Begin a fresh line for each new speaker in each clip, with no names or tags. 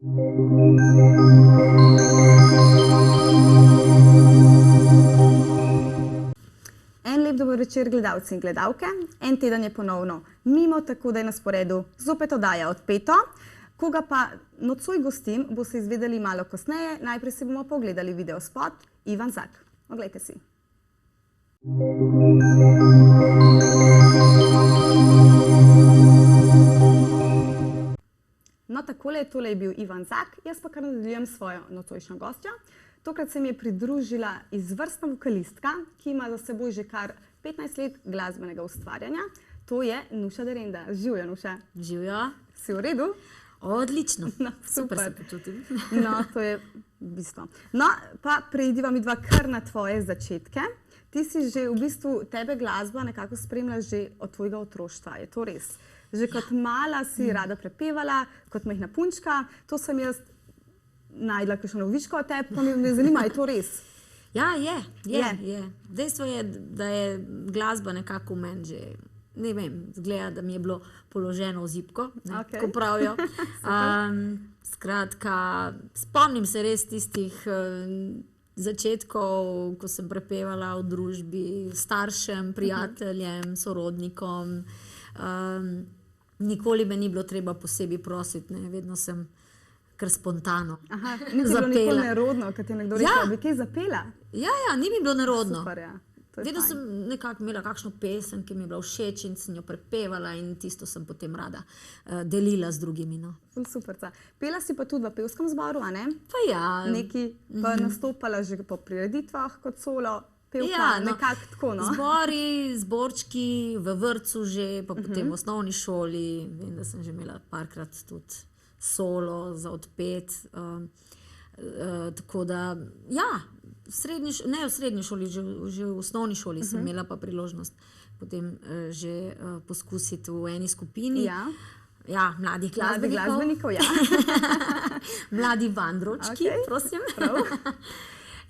En lep dober večer, gledalci in gledalke. En teden je ponovno mimo, tako da je na sporedu zopet oddaja Odpeto. Koga pa nocoj gostim, boste izvedeli malo kasneje. Najprej si bomo pogledali videospot Ivan Zak. Oglejte si. No, tole je bil Ivan Zak, jaz pa kar nadaljujem svojo nocojšnjo gostjo. Tokrat se mi je pridružila izvrstna vokalistka, ki ima za seboj že kar 15 let glasbenega ustvarjanja. To je Nuša Derenda. Živjo, Nuša.
Živjo.
Si v redu?
Odlično.
No,
super se počutim.
No, to je bistvo. No, pa preidiva midva kar na tvoje začetke. Ti si že v bistvu, tebe glasba nekako spremlja že od tvojega otroštva, je to res? Že kot mala si rada prepevala, kot majhna punčka, to sem jaz najdla kakšno novičko od tebe, pa me zanima, je to res?
Ja, je. Dejstvo je, da je glasba nekako v meni že, ne vem, zgleda, da mi je bilo položeno v zibko, ko pravijo. Skratka, spomnim se res tistih začetkov, ko sem prepevala v družbi staršem, prijateljem, sorodnikom. Nikoli me ni bilo treba posebej prositi, vedno sem kar spontano
zapela. Ni bilo nikoli nerodno, kad je nekdo rekel, bi kaj zapela?
Ja, ni mi bilo nerodno.
Super, ja.
Vedno sem nekako imela kakšno pesem, ki mi je bila všeč in sem jo prepevala in tisto sem potem rada delila z drugimi.
Super. Pela si pa tudi v pevskem zboru, a ne?
Pa ja.
Neki pa nastopala že po prireditvah kot solo pevka, nekako tako, no?
Zbori, zborčki, v vrtcu že, pa potem v osnovni šoli. Vem, da sem že imela parkrat tudi solo za odpet. Tako da, ja, v srednji šoli, že v osnovni šoli sem imela pa priložnost potem že poskusiti v eni skupini. Ja, mladih glasbenikov.
Ja.
Mladi vandročki, prosim.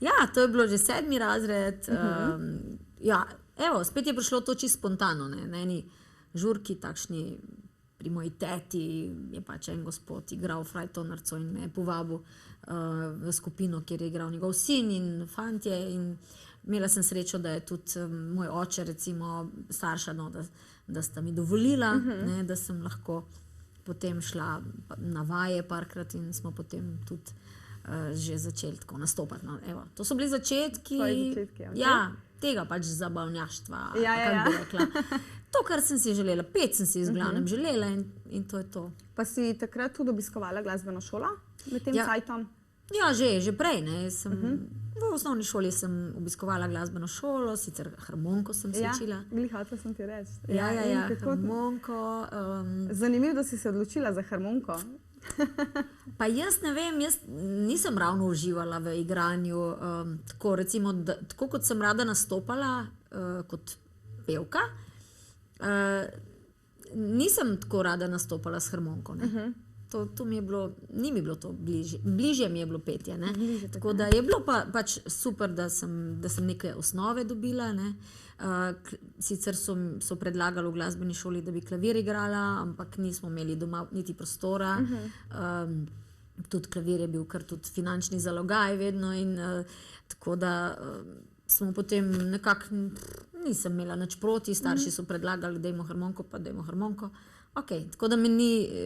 Ja, to je bilo že 7. razred. Ja, evo, spet je prišlo to čisto spontano. Na eni žurki takšni pri moji teti je pač en gospod igral frajtonarco in me je povabil v skupino, kjer je igral njegov sin in fantje. In imela sem srečo, da je tudi moj oče, recimo starša, da sta mi dovolila, da sem lahko potem šla na vaje parkrat in smo potem tudi že začeli tako nastopati. To so bili začetki. Ja, tega pač zabavnjaštva, kako bi rekla. To, kar sem si želela, pet sem si v glavnem želela in to je to.
Pa si takrat tudi obiskovala glasbeno šolo med tem cajtom?
Ja, že prej. V osnovni šoli sem obiskovala glasbeno šolo, sicer harmoniko sem se učila.
Ja, hotela sem ti reči.
Ja, harmoniko.
Zanimivo, da si se odločila za harmoniko.
Pa jaz ne vem, jaz nisem ravno uživala v igranju. Tako kot sem rada nastopala kot pevka, nisem tako rada nastopala s harmoniko. To mi je bilo, ni mi bilo to bližje mi je bilo petje. Tako da je bilo pač super, da sem neke osnove dobila. Sicer so predlagali v glasbeni šoli, da bi klavir igrala, ampak nismo imeli doma niti prostora. Tudi klavir je bil kar tudi finančni zalogaj vedno in tako da smo potem nekako, nisem imela nič proti, starši so predlagali, dajmo harmoniko, pa dajmo harmoniko. Tako da mi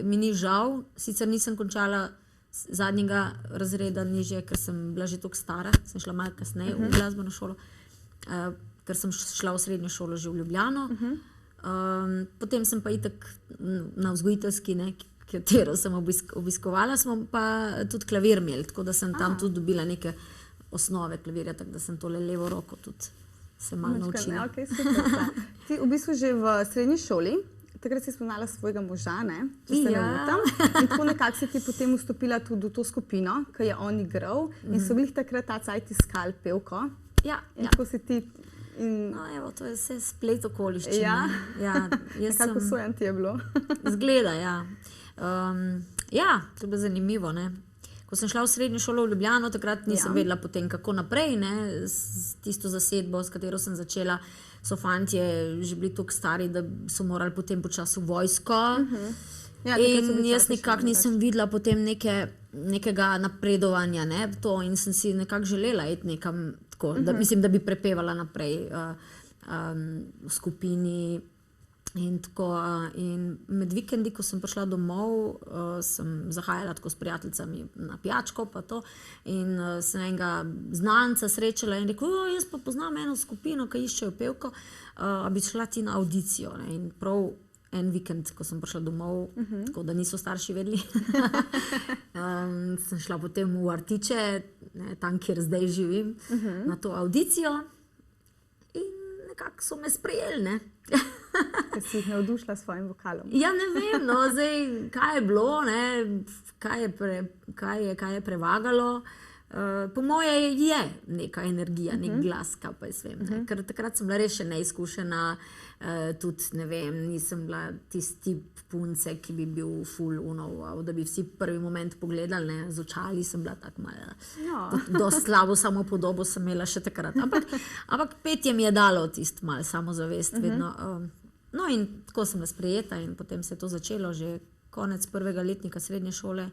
ni žal, sicer nisem končala zadnjega razreda nižje, ker sem bila že toliko stara, sem šla malo kasneje v glasbeno šolo, ker sem šla v srednjo šolo že v Ljubljano. Potem sem pa itak na vzgojiteljski, katero sem obiskovala, smo pa tudi klavir imeli, tako da sem tam tudi dobila neke osnove klavirja, tako da sem tole levo roko tudi se malo naučila.
Ti v bistvu že v srednji šoli, takrat si spoznala svojega moža, če se ne motim. In tako nekako si ti potem vstopila tudi v to skupino, ki je on igral in so bili takrat ta cajt iskali pevko.
Ja.
In tako si ti...
No, evo, to je vse splet okoliščin.
Nekako sojen ti je bilo.
Zgleda, ja. Ja, to je bilo zanimivo. Ko sem šla v srednjo šolo v Ljubljano, takrat nisem vedela potem, kako naprej, s tisto zasedbo, s katero sem začela. So fantje že bili toliko stari, da so morali potem počasi v vojsko. In jaz nekako nisem videla potem neke nekega napredovanja, ne, to, in sem si nekako želela iti nekam tako, da, mislim, da bi prepevala naprej v skupini. In, tako, in med vikendi, ko sem prišla domov, sem zahajala tako s prijateljicami na pijačko pa to, in sem enega znanca srečala in rekel, jaz pa poznam eno skupino, ki iščejo pevko, a bi šla ti na audicijo, ne? In prav en vikend, ko sem prišla domov, tako da niso starši vedeli, sem šla potem v Artiče, ne, tam, kjer zdaj živim, na to audicijo in nekako so me sprejeli, ne.
Ker si jih navdušila s svojim vokalom.
Ja, ne vem, no, zdaj, kaj je bilo, ne, kaj je prevagalo. Po moje je neka energija, nek glas, kaj pa jaz vem. Ne. Ker takrat sem bila res še neizkušena, tudi, ne vem, nisem bila tisti punce, ki bi bil full unov, da bi vsi prvi moment pogledali, ne, z očali sem bila tako malo, dosti slabo samopodobo sem imela še takrat. Ampak petje mi je dalo tisto malo samozavest vedno. No in tako sem bila sprejeta in potem se je to začelo že konec prvega letnika srednje šole,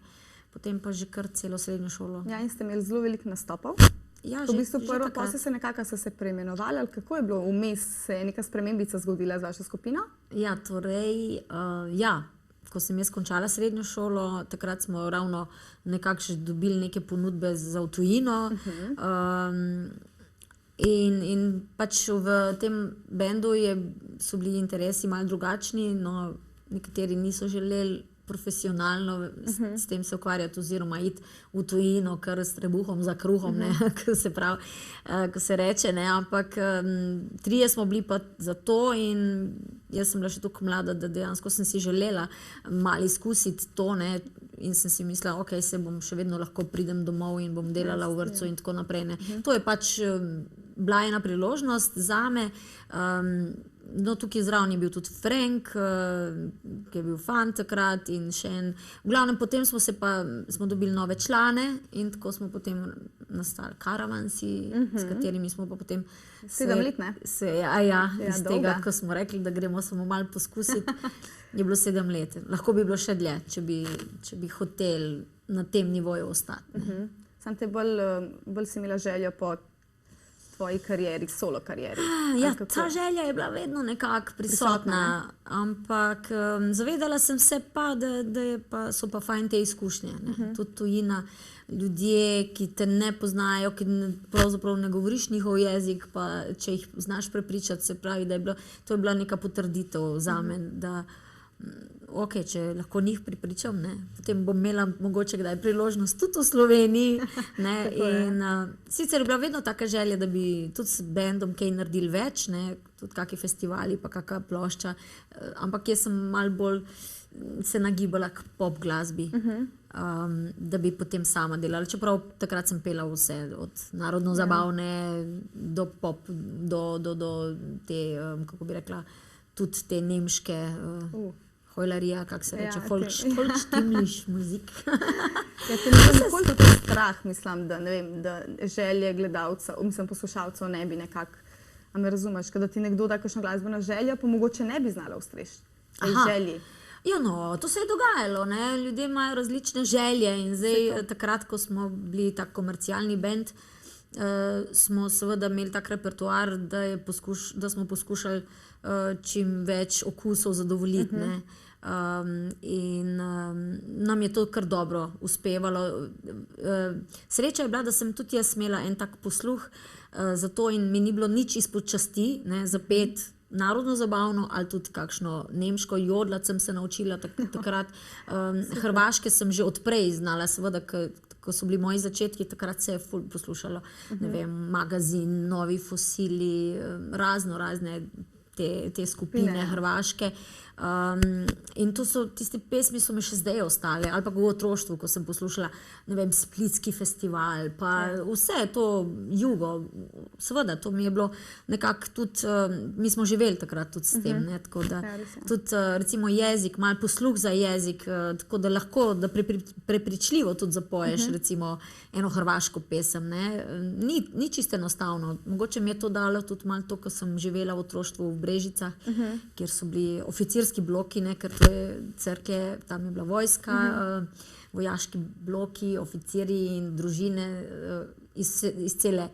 potem pa že kar celo srednjo šolo.
Ja, in ste imeli zelo veliko nastopov.
Ja,
v bistvu prvo, pa ste se nekako preimenovali, ali kako je bilo vmes, se je neka spremembica zgodila z vašo skupino?
Ja, torej, ko sem jaz končala srednjo šolo, takrat smo ravno nekako že dobili neke ponudbe za v tujino. In pač v tem bendu so bili interesi malo drugačni, no, nekateri niso želeli profesionalno s tem se ukvarjati oziroma iti v tujino, kar s trebuhom za kruhom, ne, ko se reče, ne, ampak trije smo bili pa za to in jaz sem bila še toliko mlada, da dejansko sem si želela malo izkusiti to, ne, in sem si mislila, ok, se bom še vedno lahko pridem domov in bom delala v vrtcu in tako naprej, ne. To je pač bila ena priložnost zame. No, tukaj zraven je bil tudi Frank, ki je bil fant takrat in še en. V glavnem, potem smo dobili nove člane in tako smo potem nastali Karavansi, s katerimi smo pa potem
7 let, ne?
Iz tega, ko smo rekli, da gremo samo malo poskusiti, je bilo 7 let. Lahko bi bilo še dlje, če bi hoteli na tem nivoju ostati.
Sam te bolj si imela željo po tvoji karieri, solo karieri.
Ja, ta želja je bila vedno nekako prisotna, ampak zavedala sem se pa, da so pa fajn te izkušnje. Tudi tujina, ljudje, ki te ne poznajo, ki pravzaprav ne govoriš njihov jezik, pa če jih znaš prepričati, se pravi, da to je bila neka potrditev zame, da ok, če lahko njih pripričam, ne, potem bom imela mogoče kdaj priložnost tudi v Sloveniji. Ne, in sicer je bila vedno taka želja, da bi tudi s bendom kaj naredili več, ne, tudi kakšni festivali, pa kakšna plošča, ampak jaz sem malo bolj se nagibala k pop glasbi, da bi potem sama delala. Čeprav takrat sem pela vse, od narodno-zabavne do pop, do te, kako bi rekla, tudi te nemške hojlarija, kako se reče, folkštimliš muzik.
Ja, te ni nikoli tudi strah, mislim, da, ne vem, da želje gledalcev, mislim, poslušalcev ne bi nekako, a me razumeš, da ti nekdo da kakšno glasbeno željo, pa mogoče ne bi znala ustreči tej želji.
Ja, no, to se je dogajalo, ne, ljudje imajo različne želje in zdaj, takrat, ko smo bili tak komercialni bend, smo seveda imeli tak repertoar, da smo poskušali čim več okusov zadovoljiti, ne. In nam je to kar dobro uspevalo. Sreča je bila, da sem tudi jaz imela en tak posluh za to in mi ni bilo nič izpod časti, ne, za pet narodno zabavno ali tudi kakšno nemško, jodlat sem se naučila takrat. Hrvaške sem že odprej znala, seveda, ko so bili moji začetki, takrat se je ful poslušalo, ne vem, Magazin, Novi fosili, razne te skupine hrvaške. In tiste pesmi so mi še zdaj ostale, ali pa v otroštvu, ko sem poslušala, ne vem, Splitski festival, pa vse to jugo, seveda, to mi je bilo nekako tudi, mi smo živeli takrat tudi s tem, ne, tako da tudi recimo jezik, malo posluh za jezik, tako da lahko, da prepričljivo tudi zapoješ recimo eno hrvaško pesem, ne, ni čisto enostavno, mogoče mi je to dalo tudi malo to, ko sem živela v otroštvu v Brežicah, kjer so bili oficirski bloki, ne, ker to je Cerklje, tam je bila vojska, vojaški bloki, oficirji in družine iz cele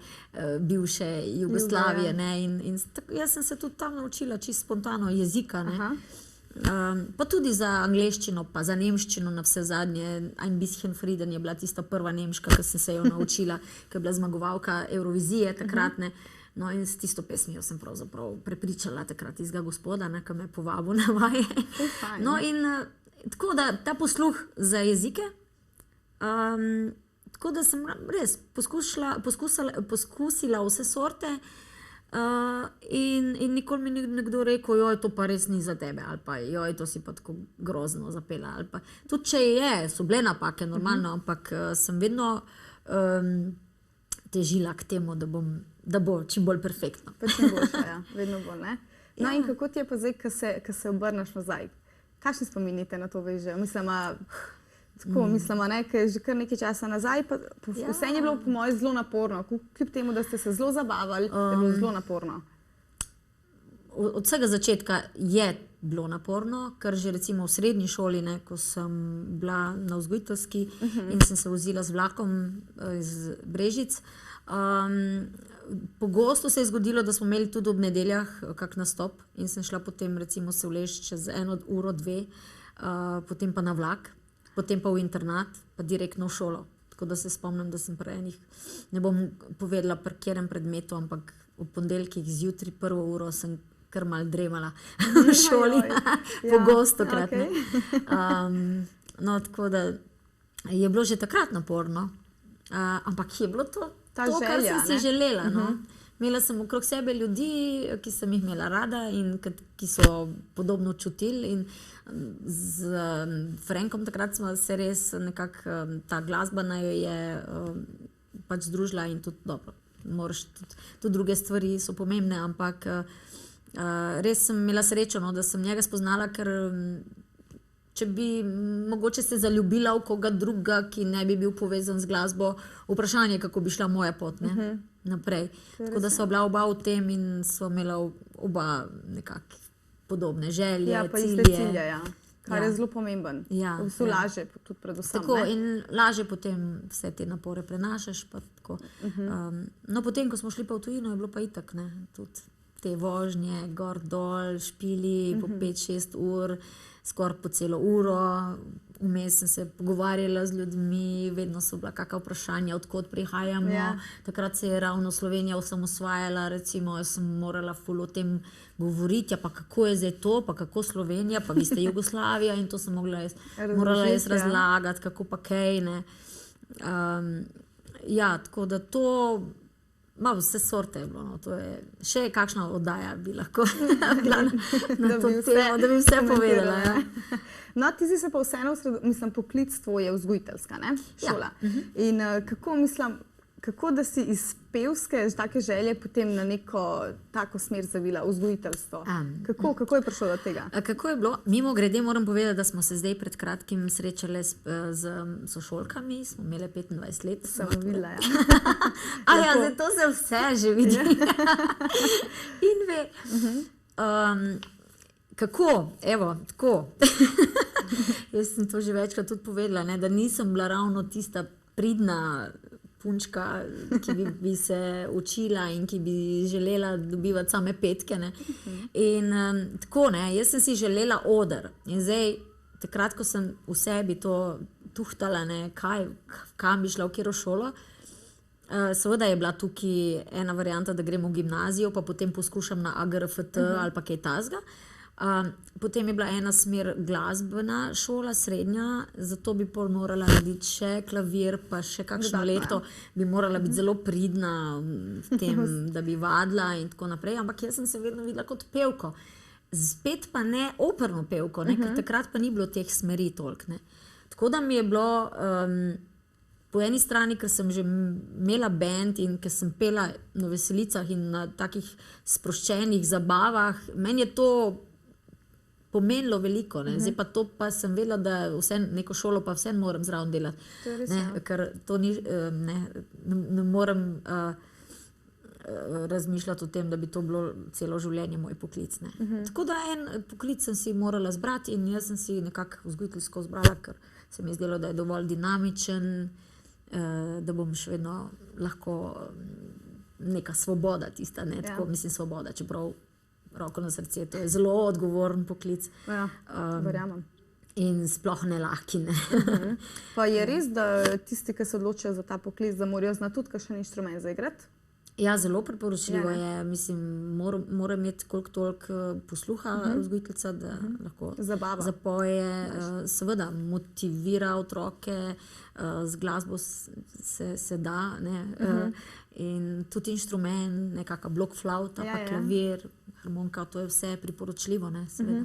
bivše Jugoslavije. Ne? Jaz sem se tudi tam naučila čisto spontano jezika. Pa tudi za angleščino, pa za nemščino na vse zadnje. Ein bisschen Frieden je bila tista prva nemška, ki sem se jo naučila, ki je bila zmagovalka Eurovizije takratne. No in s tisto pesmijo sem pravzaprav prepričala takrat tistega gospoda, ki me je povabil na vaje. No in tako da ta posluh za jezike, tako da sem res poskusila vse sorte in nikoli mi ni nekdo rekel, joj, to pa res ni za tebe, ali pa joj, to si pa tako grozno zapela. Ali pa, tudi če so bile napake, normalno, ampak sem vedno težila k temu, da bo čim bolj perfektno.
Pa čim boljša, ja, vedno bolj, ne? No in kako ti je pa zdaj, ko se obrneš nazaj? Kakšni spominite na to veže? Mislim, ker je že kar nekaj časa nazaj, pa vse je bilo po mojem zelo naporno. Kljub temu, da ste se zelo zabavali, je bilo zelo naporno.
Od vsega začetka je bilo naporno, ker že recimo v srednji šoli, ko sem bila na vzgojiteljski in sem se vozila z vlakom iz Brežic, pogosto se je zgodilo, da smo imeli tudi ob nedeljah kak nastop in sem šla potem recimo se vleči čez 1 uro, 2, potem pa na vlak, potem pa v internat, pa direktno v šolo. Tako da se spomnim, da sem pri enih, ne bom povedala pri katerem predmetu, ampak v ponedeljkih zjutraj 1 uro sem kar mal dremala v šoli, pogosto krat. No, tako da je bilo že takrat naporno, ampak je bilo to, kar sem si želela. Imela sem okrog sebe ljudi, ki sem jih imela rada in ki so podobno čutili. In z Frankom takrat smo se res nekako, ta glasba naj jo je pač združila in tudi dobro. Moraš tudi druge stvari so pomembne, ampak res sem imela srečo, da sem njega spoznala, ker če bi mogoče se zaljubila v koga druga, ki ne bi bil povezan z glasbo, vprašanje, kako bi šla moja pot naprej. Tako da so bila oba v tem in so imela oba nekako podobne želje,
pa
cilje.
iste cilje, kar je zelo pomemben. Vse lažje tudi predvsem.
Tako, in lažje potem vse te napore prenašaš. Pa tako. No, potem, ko smo šli pa v tujino, je bilo pa itak, tudi te vožnje, gor dol, špili po 5-6 ur, skoraj po celo uro. Vmes sem se pogovarjala z ljudmi, vedno so bila kakšna vprašanja, odkot prihajamo. Takrat se je ravno Slovenija osamosvajala, recimo, jaz sem morala ful o tem govoriti, pa kako je zdaj to, pa kako Slovenija, pa vi ste Jugoslavija in to sem morala jaz razlagati, kako pa kaj, ne. Tako da to, vse sorte je bilo, to je še kakšna oddaja bi lahko bila na to temo, da bi vse povedala.
No, ti si se pa vseeno, poklic tvoj je vzgojiteljska, šola. In kako da si iz pevske take želje potem na neko tako smer zavila, vzgojiteljstvo? Kako je prišlo do tega?
Kako je bilo? Mimogrede moram povedati, da smo se zdaj pred kratkim srečali z sošolkami, smo imeli 25 let.
Sem videla,
zdaj to se vse že vidi. In ve, kako? Evo, tako. Jaz sem to že večkrat tudi povedala, da nisem bila ravno tista pridna punčka, ki bi se učila in ki bi želela dobivati same petke. In tako, jaz sem si želela oder. In zdaj, takrat, ko sem v sebi to tuhtala, kam bi šla, v katero šolo, seveda je bila tukaj ena varianta, da gremo v gimnazijo, pa potem poskušam na AGRFT ali pa kaj tazga. Potem je bila ena smer glasbena šola, srednja, zato bi pol morala narediti še klavir, pa še kakšno leto bi morala biti zelo pridna v tem, da bi vadila in tako naprej. Ampak jaz sem se vedno videla kot pevko. Spet pa ne operno pevko, ker takrat pa ni bilo teh smeri toliko. Tako da mi je bilo po eni strani, ker sem že imela band in ker sem pela na veselicah in na takih sproščenih zabavah, meni je to pomenilo veliko. Zdaj pa to pa sem vedela, da neko šolo pa vse moram zraven delati. Ker to ni, ne morem razmišljati o tem, da bi to bilo celo življenje moj poklic. Tako da en poklic sem si morala zbrati in jaz sem si nekako vzgojiteljsko zbrala, ker se mi je zdelo, da je dovolj dinamičen, da bom še vedno lahko neka svoboda tista, ne, tako mislim svoboda, čeprav roko na srce, to je zelo odgovoren poklic.
Ja, verjamem.
In sploh ne lahki, ne.
Pa je res, da tisti, ki se odločijo za ta poklic, da morajo znati tudi kakšen inštrument zaigrati?
Ja, zelo priporočljivo je, mislim, mora imeti koliko toliko posluha vzgojiteljica, da lahko zapoje, seveda motivira otroke, z glasbo se da, ne, in tudi inštrument, nekaka blok flauta, pa klavir, harmonika, to je vse priporočljivo, ne, seveda.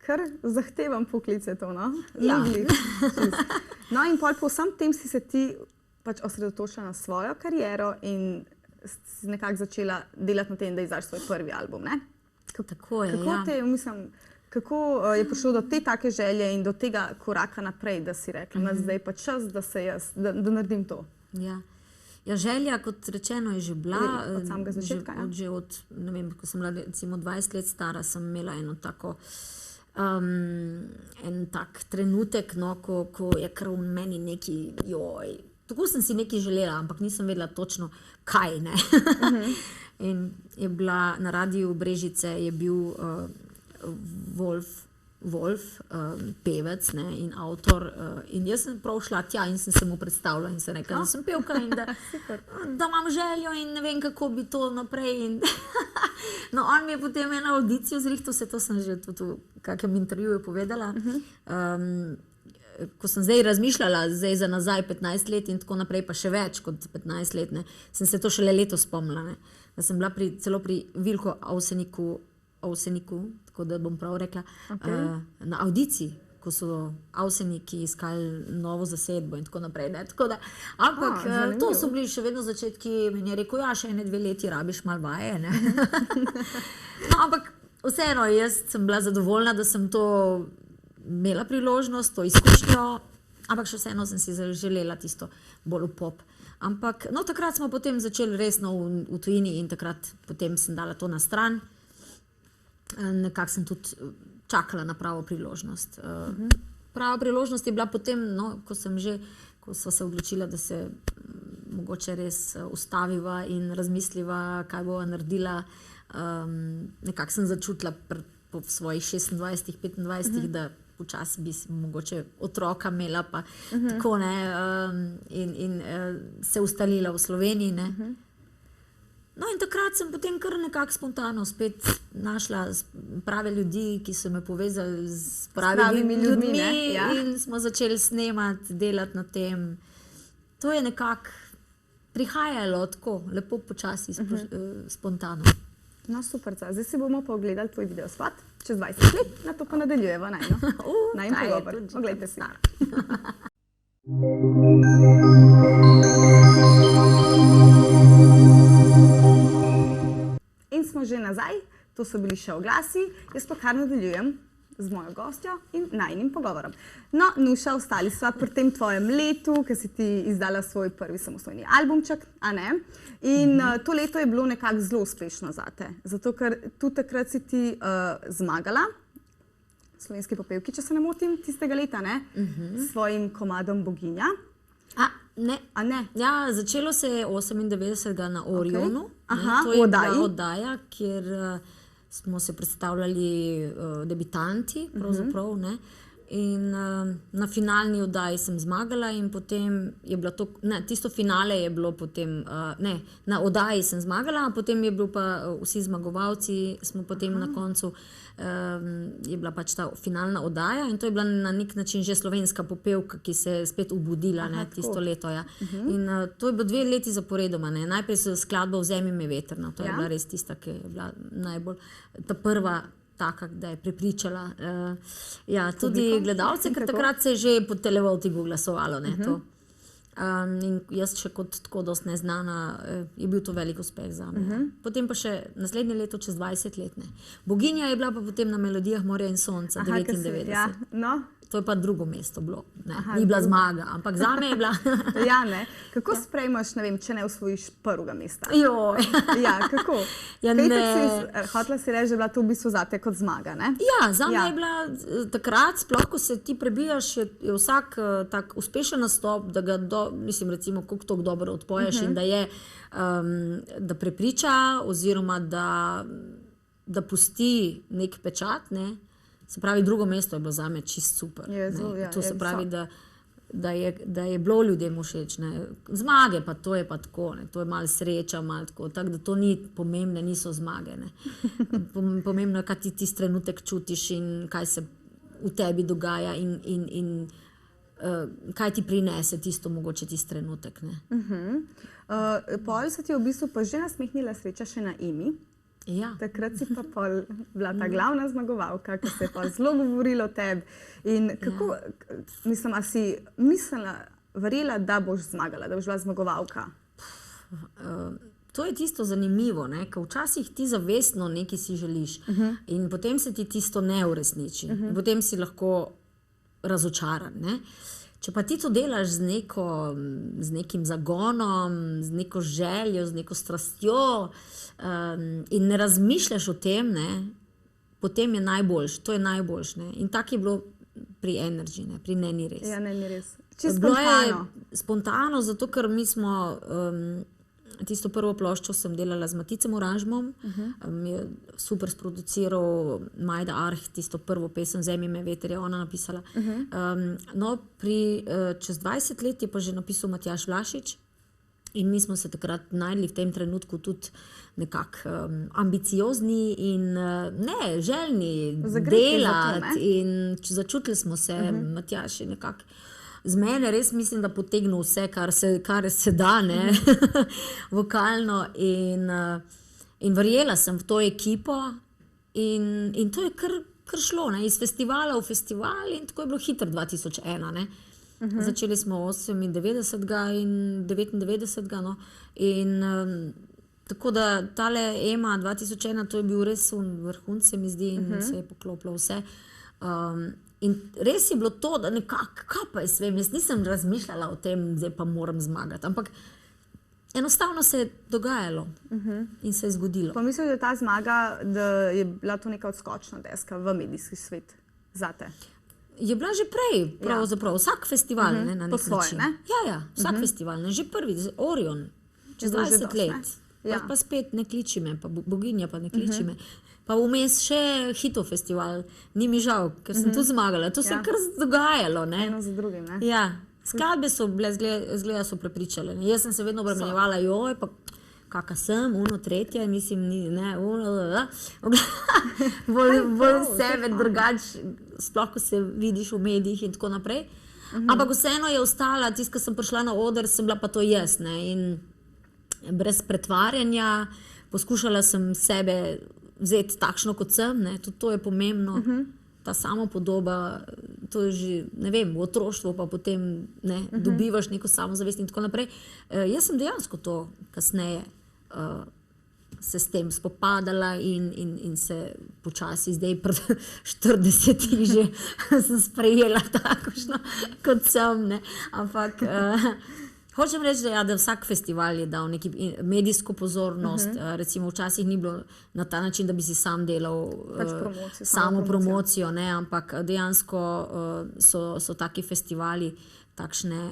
Kar zahtevam poklic je to, no? Ja. No in po vsem tem si se ti pač osredotočila na svojo kariero in si nekako začela delati na tem, da izdaš svoj prvi album, ne?
Tako je,
Kako je prišlo do te take želje in do tega koraka naprej, da si rekla, zdaj pa čas, da naredim to?
Ja, želja, kot rečeno, je že bila.
Od samega začetka, ja?
Že od, ne vem, ko sem bila recimo 20 let stara, sem imela eno tako en tak trenutek, no, ko je kar v meni neki, joj, tako sem si nekaj želela, ampak nisem vedela točno, kaj, ne. In je bila na radiju Brežice, je bil Wolf, pevec, ne, in avtor, in jaz sem prav šla tja in sem se mu predstavila in sem rekla, da sem pevka in da imam željo in ne vem, kako bi to naprej. In no, on mi je potem eno audicijo zrihtal, to sem že tudi v kakem intervjuju povedala. Ko sem zdaj razmišljala, zdaj za nazaj 15 let in tako naprej, pa še več kot 15 let, ne, sem se to šele letos spomnila, ne, da sem bila celo pri Vilku Avseniku, tako da bom prav rekla, na audiciji, ko so Avseniki iskali novo zasedbo in tako naprej. Ne, tako da, ampak to so bili še vedno začetki, in je rekel, ja, še 1-2 leti rabiš malo vaje. Ne. No, ampak vseeno, jaz sem bila zadovoljna, da sem to imela priložnost, to izkušnjo, ampak še vseeno sem si želela tisto bolj v pop. Ampak, no, takrat smo potem začeli resno v tujini in takrat potem sem dala to na stran. Nekako sem tudi čakala na pravo priložnost. Prava priložnost je bila potem, no, ko sva se odločila, da se mogoče res ustaviva in razmisliva, kaj bova naredila. Nekako sem začutila po svojih 26-25, da počasi bi si mogoče otroka imela, pa tako, ne, in se ustalila v Sloveniji, ne. No in takrat sem potem kar nekako spontano spet našla prave ljudi, ki so me povezali s pravimi ljudmi, in smo začeli snemati, delati na tem. To je nekako prihajalo tako, lepo počasi, spontano.
No, super, zdaj si bomo pa ogledali tvoj videospot čez 20 let, na to pa nadaljujeva najno pogovor. Oglejte si. In smo že nazaj, to so bili še oglasi, jaz pa kar nadaljujem z mojo gostjo in najnim pogovorom. No, Nuša, ostali sva pri tem tvojem letu, ki si ti izdala svoj prvi samostojni albumček, a ne? In to leto je bilo nekako zelo uspešno zate, zato ker tudi takrat si ti zmagala, slovenski popevki, če se ne motim, tistega leta, ne? S svojim komadom Boginja.
Ne. Ja, začelo se je 98. na Orionu.
Aha,
to je bila oddaja, kjer smo se predstavljali debitanti, pravzaprav, ne. In na finalni oddaji sem zmagala in potem je bilo to, ne, tisto finale je bilo potem, ne, na oddaji sem zmagala, a potem je bilo pa vsi zmagovalci, smo potem na koncu, je bila pač ta finalna oddaja in to je bila na nek način že slovenska popevka, ki se je spet obudila, ne, tisto leto, ja. In to je bilo 2 leti zaporedoma, ne, najprej so skladba Vzemi me vetrna, to je bila res tista, ki je bila najbolj, ta prva taka, da je prepričala, ja, tudi gledalce, ker takrat se je že po televoltigu glasovalo, ne, to. In jaz še kot tako dosti neznana, je bil to velik uspeh zame. Potem pa še naslednje leto, čez 20 let, ne. Boginja je bila pa potem na Melodijah morja in sonca, 99.
Ja, no.
To je pa drugo mesto bilo. Ni bila zmaga, ampak za me je bila.
Ja, ne. Kako sprejmeš, ne vem, če ne osvojiš prvega mesta? Ja, kako?
Ja,
Hotela si reči, da je bila to v bistvu zate kot zmaga, ne?
Ja, za me je bila takrat, sploh ko se ti prebijaš, je vsak tak uspešen nastop, da ga, mislim, recimo, koliko toliko dobro odpoješ in da je, da prepriča oziroma da pusti nek pečat, ne? Se pravi, drugo mesto je bilo za me čist super. To se pravi, da je bilo ljudem všeč. Zmage pa to je pa tako, to je malo sreča, malo tako, tako da to ni pomembne, niso zmage. Pomembno je, kaj ti tisti trenutek čutiš in kaj se v tebi dogaja in kaj ti prinese tisto mogoče tisti trenutek.
Pol se ti je v bistvu pa že nasmehnila sreča še na Emi.
Ja.
Takrat si pa bila ta glavna zmagovalka, ko se je pa zelo govorilo o tebi. In kako, mislim, a si mislila, verjela, da boš zmagala, da boš bila zmagovalka?
To je tisto zanimivo, ker včasih ti zavestno nekaj si želiš in potem se ti tisto ne uresniči. Potem si lahko razočaran. Če pa ti to delaš z nekim zagonom, z neko željo, z neko strastjo in ne razmišljaš o tem, potem je najboljš, to je najboljš. In tako je bilo pri Energy, pri Ne ni res.
Ja, Ne ni res. Čisto spontano.
Spontano, zato ker mi smo tisto prvo ploščo sem delala z Maticem Oranžmom, je super sproduciral Majda Arh, tisto prvo pesem Zemlji me veter je ona napisala. No, čez 20 let je pa že napisal Matjaž Vlašič in mi smo se takrat najdli v tem trenutku tudi nekako ambiciozni in željni delati in začutili smo se, Matjaž je nekako z mene res mislim, da potegnil vse, kar se da, vokalno in verjela sem v to ekipo in to je kar šlo, iz festivala v festival in tako je bilo hitro 2001, Začeli smo 98. in 99. No, in tako da tale EMA 2001, to je bil res vrhunec, se mi zdi, in se je poklopilo vse. In res je bilo to, da nekako, kaj pa jaz vem, jaz nisem razmišljala o tem, zdaj pa moram zmagati, ampak enostavno se je dogajalo in se je zgodilo.
Pa mislim, da je ta zmaga, da je bila to neka odskočna deska v medijski svet zate?
Je bila že prej, pravzaprav, vsak festival na nek
način.
Ja, vsak festival, že prvi, Orion, čez 20 let. Pa spet ne kliči me, pa boginja pa ne kliči me. Pa vmes še Hitov festival, ni mi žal, ker sem tu zmagala. To se je kar dogajalo.
Eno za drugim.
Ja, skladbe so bile, zgleda so prepričale. Jaz sem se vedno obremenjevala, joj, pa kaka sem, tretje, mislim, bolj sebe drugače, sploh ko se vidiš v medijih in tako naprej. Ampak vseeno je ostala, tisto, ko sem prišla na oder, sem bila pa to jaz. In brez pretvarjanja, poskušala sem sebe vzeti takšno, kot sem, tudi to je pomembno, ta samopodoba, to je že, ne vem, v otroštvu pa potem dobivaš neko samozavest in tako naprej. Jaz sem dejansko to kasneje se s tem spopadala in se počasi zdaj pred 40 že sem sprejela takošno, kot sem, ampak hočem reči, da vsak festival je dal neki medijsko pozornost, recimo včasih ni bilo na ta način, da bi si sam delal samo promocijo, ampak dejansko so taki festivali, takšne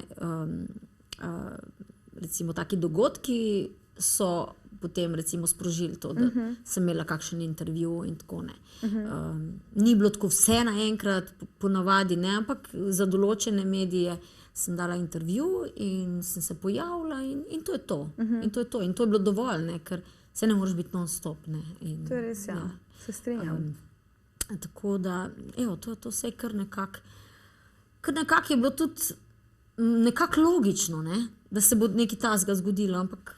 recimo taki dogodki so potem recimo sprožili to, da sem imela kakšen intervju in tako ne. Ni bilo tako vse naenkrat, ponavadi ne, ampak za določene medije sem dala intervju in sem se pojavila in to je to. In to je to. In to je bilo dovolj, ker se ne moreš biti non-stop.
To je res, ja. Se strinjam.
Tako da, evo, to vse je kar nekako je bilo tudi nekako logično, da se bo nekaj takega zgodilo, ampak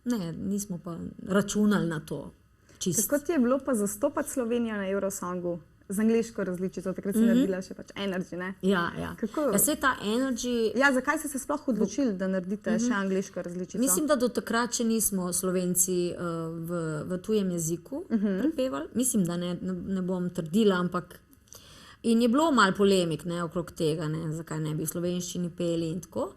ne, nismo pa računali na to čisto.
Kako ti je bilo pa zastopati Slovenijo na Eurosongu? Z angliško različico, takrat si naredila še pač Energy, ne?
Ja. Ja, se ta Energy...
Ja, zakaj ste se sploh odločili, da naredite še angliško različico?
Mislim, da do takrat še nismo Slovenci v tujem jeziku prepevali. Mislim, da ne bom trdila, ampak In je bilo malo polemik, ne, okrog tega, ne, zakaj ne bi v slovenščini peli in tako.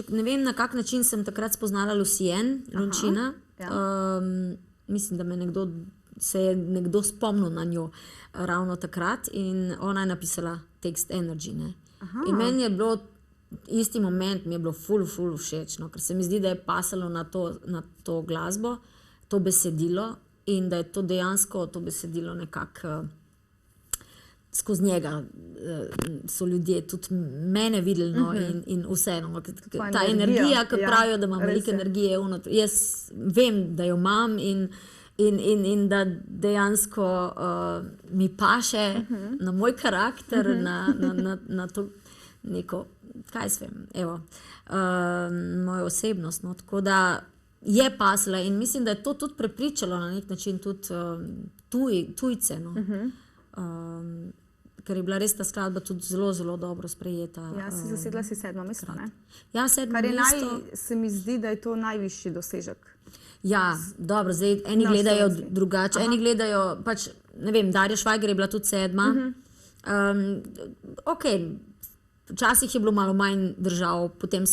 Ne vem, na kak način sem takrat spoznala Lucien Lončina. Mislim, da se je nekdo spomnil na njo ravno takrat in ona je napisala tekst Energy. Ne. In meni je bilo, isti moment mi je bilo ful všeč, no, ker se mi zdi, da je pasalo na to glasbo, to besedilo in da je to dejansko to besedilo nekako skozi njega so ljudje tudi mene videli, no, in vseeno. Ta energija, ki pravijo, da imam veliko energije, jaz vem, da jo imam in da dejansko mi paše na moj karakter, na to neko, kaj svem, evo, mojo osebnost. No, tako da je pasla in mislim, da je to tudi prepričalo na nek način tudi tujce. No. Ker je bila res ta skladba tudi zelo dobro sprejeta.
Ja, si zasedla si 7. mesto, ne?
Ja, 7. mesto.
Se mi zdi, da je to najvišji dosežek.
Ja, dobro, zdaj eni gledajo drugače, eni gledajo, pač, ne vem, Darja Švajger je bila tudi 7. Ok, včasih je bilo malo manj držav, potem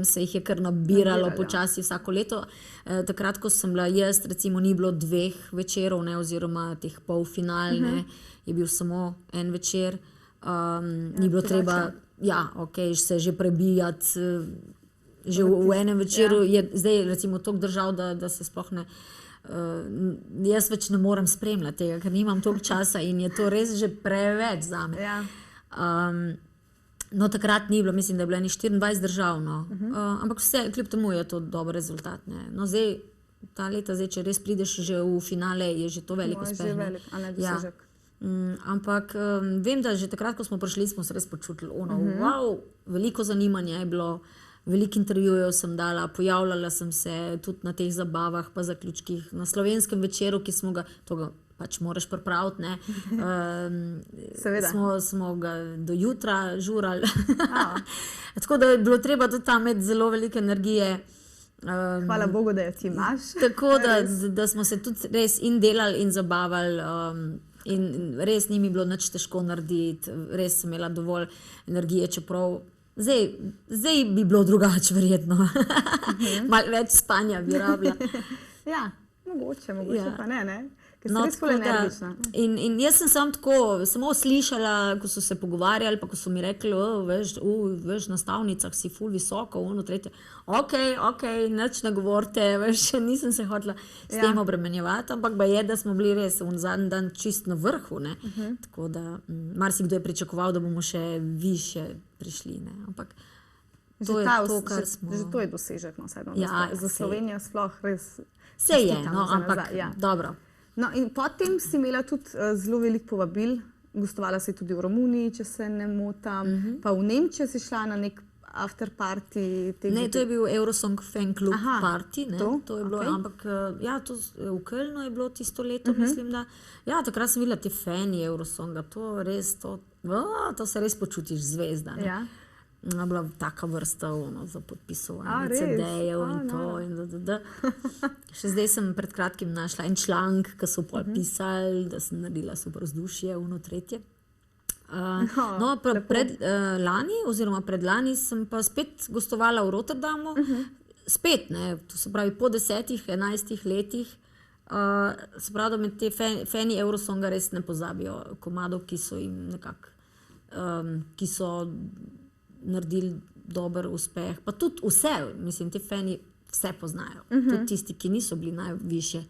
se jih je kar nabiralo počasi vsako leto. Takrat, ko sem bila jaz, recimo ni bilo 2 večerov, ne, oziroma teh polfinal, ne, je bil samo en večer. Ni bilo treba, se že prebijati. Že v enem večeru je zdaj recimo toliko držav, da se sploh ne... Jaz več ne morem spremljati tega, ker nimam toliko časa in je to res že preveč zame. No, takrat ni bilo, mislim, da je bilo 24 držav, no. Ampak vse, kljub temu je to dober rezultat, ne. No, zdaj, ta leta, če res prideš že v finale, je že to velik uspeh.
Že velik, a ne dosežek.
Ampak vem, da že takrat, ko smo prišli, smo se res počutili, wow, veliko zanimanja je bilo, veliko intervjujev sem dala, pojavljala sem se tudi na teh zabavah pa zaključkih na slovenskem večeru, ki smo ga, to ga pač moraš pripraviti, ne. Smo ga do jutra žurali. Tako da je bilo treba tudi tam imeti zelo velike energije.
Hvala Bogu, da jo ti imaš.
Tako da smo se tudi res in delali in zabavali in res ni mi bilo nič težko narediti, res sem imela dovolj energije, čeprav zdaj bi bilo drugače verjetno. Malo več spanja bi rabila.
Ja, mogoče pa ne. Ker si res ful energična.
In jaz sem samo slišala, ko so se pogovarjali, pa ko so mi rekli, veš, na stavnicah si ful visoko, tretje. Ok, nič ne govorite, veš, nisem se hotela s tem obremenjevati, ampak da smo bili res zadnji dan čist na vrhu, ne. Tako da marsikdo je pričakoval, da bomo še višje prišli, ne. Ampak to je to, kar smo...
Že to je dosežek, no, 7. mesto. Za Slovenijo sploh res...
Se je, no, ampak dobro.
No, in potem si imela tudi zelo veliko povabil, gostovala si tudi v Romuniji, če se ne motam, pa v Nemčiji si šla na nek after party.
Ne, to je bil Eurosong fan club party, ne, to je bilo, ampak ja, to v Kölnu je bilo tisto leto, mislim, da, ja, takrat sem videla te fani Eurosonga, to res, to se res počutiš zvezda, ne. Ja. Bila taka vrsta za podpisovanje CD-jev in to. Še zdaj sem pred kratkim našla en članek, ki so pisali, da sem naredila super vzdušje, tretje. No, lani oziroma predlani sem pa spet gostovala v Rotterdamu. Spet, ne, to se pravi po 10-11 letih. Se pravi, da med te fani Eurosonga res ne pozabijo komadov, ki so jim nekako, ki so naredili dober uspeh, pa tudi vse, mislim, te fani vse poznajo, tudi tisti, ki niso bili najvišje,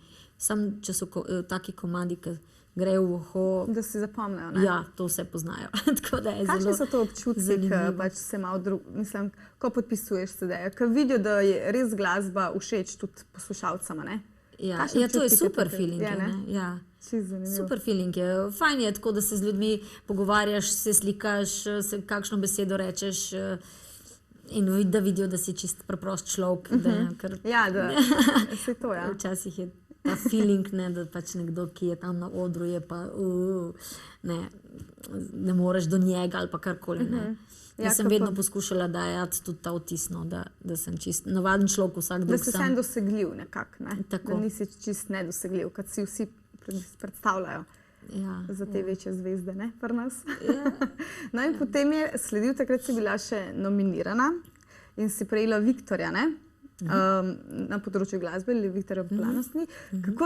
samo če so taki komadi, ki grejo v uho.
Da se zapomnejo, ne?
Ja, to vse poznajo.
Kakšni so to občutki, pač se malo mislim, ko podpisuješ CD-je, ko vidijo, da je res glasba všeč tudi poslušalcama, ne?
Ja, to je super feeling, ne? Ja. Super feeling je. Fajn je tako, da se z ljudmi pogovarjaš, se slikaš, kakšno besedo rečeš in da vidijo, da si čist preprost človek.
Ja, da se to, ja.
Včasih je ta feeling, da pač nekdo, ki je tam na odru, je pa ne moreš do njega ali pa karkoli, ne. Jaz sem vedno poskušala dajati tudi ta vtis, da sem čist navaden človek, vsak drug sam.
Da si sem dosegljiv nekako, ne. Da nisi čist nedosegljiv, kad si vsi predstavljajo
Ja,
za te večje zvezde, ne, pri nas.
Ja.
No in potem je sledil, takrat si bila še nominirana in si prejela Viktorja, ne? Na področju glasbe ali Viktorja popularnosti. Kako,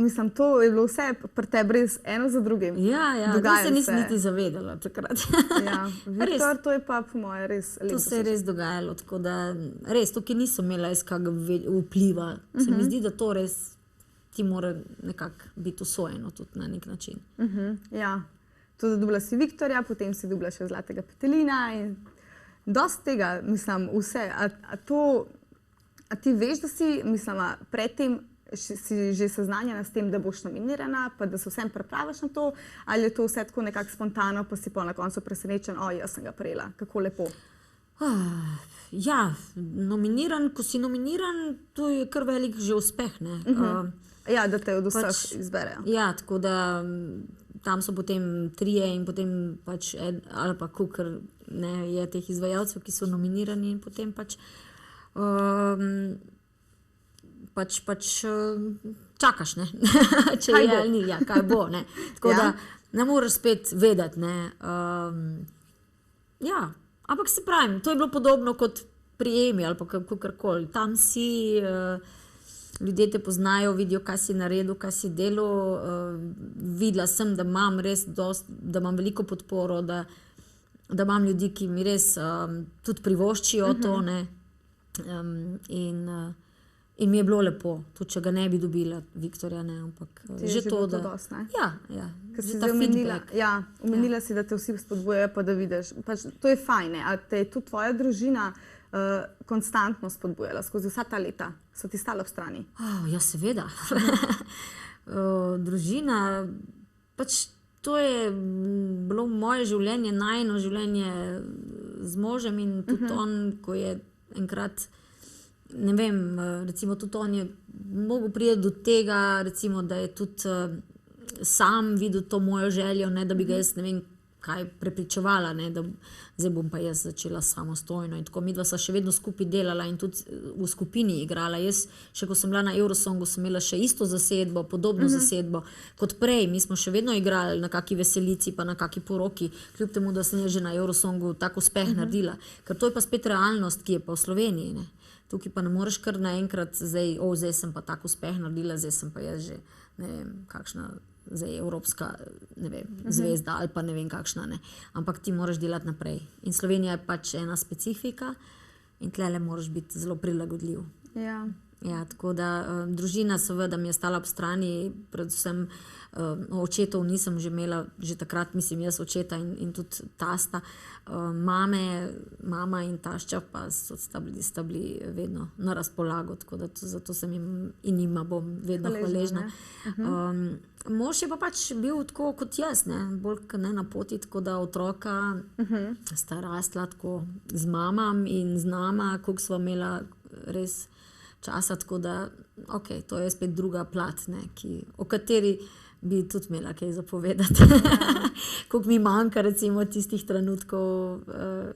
mislim, to je bilo vse pri tebi res eno za drugim.
Ja, to
Dogaja
se nisem
se.
niti zavedala takrat.
Ja, Viktor, to je pa po moje res
To
lepo.
se je res dogajalo, tako da res tukaj nisem imela iz kakega vpliva. Se mi zdi, da to res ti mora nekako biti usvojeno tudi na nek način.
Ja, tudi dobila si Viktorja, potem si dobila še Zlatega petelina in dosti tega, mislim, vse. A ti veš, da si, mislim, predtem si že seznanjena s tem, da boš nominirana, pa da se vsem pripraviš na to, ali je to vse tako nekako spontano, pa si pa na koncu presenečen, jaz sem ga prejela, kako lepo.
Ja, ko si nominiran, to je kar velik že uspeh.
Ja, da te od vseh izberejo.
Ja, tako da tam so potem trije in potem pač ali pa kukar je teh izvajalcev, ki so nominirani in potem pač čakaš, ne? Če je ali ni, ja, kaj bo. Ne? Tako da ne moreš spet vedeti. Ja, ampak se pravim, to je bilo podobno kot pri Emi ali pa kakorkoli. Tam si, ljudje te poznajo, vidijo, kaj si naredil, kaj si delal. Videla sem, da imam res da imam veliko podporo, da imam ljudi, ki mi res tudi privoščijo to. Ne? In mi je bilo lepo, tudi če ga ne bi dobila, Viktorja, ne, ampak že to, da...
Dost, ne?
Ja,
Ker si
že ta
zdaj omenila,
feedback.
omenila si, da te vsi spodbujajo, pa da vidiš. Pač, to je fajn, a te je tudi tvoja družina konstantno spodbujala skozi vsa ta leta? So ti stali ob strani?
Ja, seveda. Družina, pač to je bilo moje življenje, najino življenje z možem in tudi on, ko je enkrat, ne vem, recimo tudi on je mogel priti do tega, recimo, da je tudi sam videl to mojo željo, ne, da bi ga jaz ne vem kaj prepričevala, ne, da zdaj bom pa jaz začela samostojno in tako. Midva sva še vedno skupaj delala in tudi v skupini igrala. Jaz, še ko sem bila na Eurosongu, sem imela še isto zasedbo, podobno zasedbo kot prej. Mi smo še vedno igrali na kaki veselici, pa na kaki poroki, kljub temu, da sem že na Eurosongu tak uspeh naredila. Ker to je pa spet realnost, ki je pa v Sloveniji. Ne. Tukaj pa ne moreš kar naenkrat, zdaj sem pa tak uspeh naredila, zdaj sem pa jaz že, ne vem, kakšna zdaj evropska, ne vem, zvezda ali pa ne vem kakšna, ne. Ampak ti moraš delati naprej. In Slovenija je pač ena specifika in tlele moraš biti zelo prilagodljiv.
Ja.
Ja, tako da družina seveda mi je stala ob strani, predvsem očetov nisem že imela, že takrat mislim jaz očeta in tudi tasta. Mama in tašča pa sta bili vedno na razpolago, tako da zato sem jim in njima bom vedno hvaležna. Mož je pa pač bil tako kot jaz, ne, bolj ne na poti, tako da otroka sta rasla tako z mamam in z nama, koliko sva imela res časa, tako da, to je spet druga plat, ne, o kateri bi tudi imela kaj zapovedati. Koliko mi manjka recimo tistih trenutkov,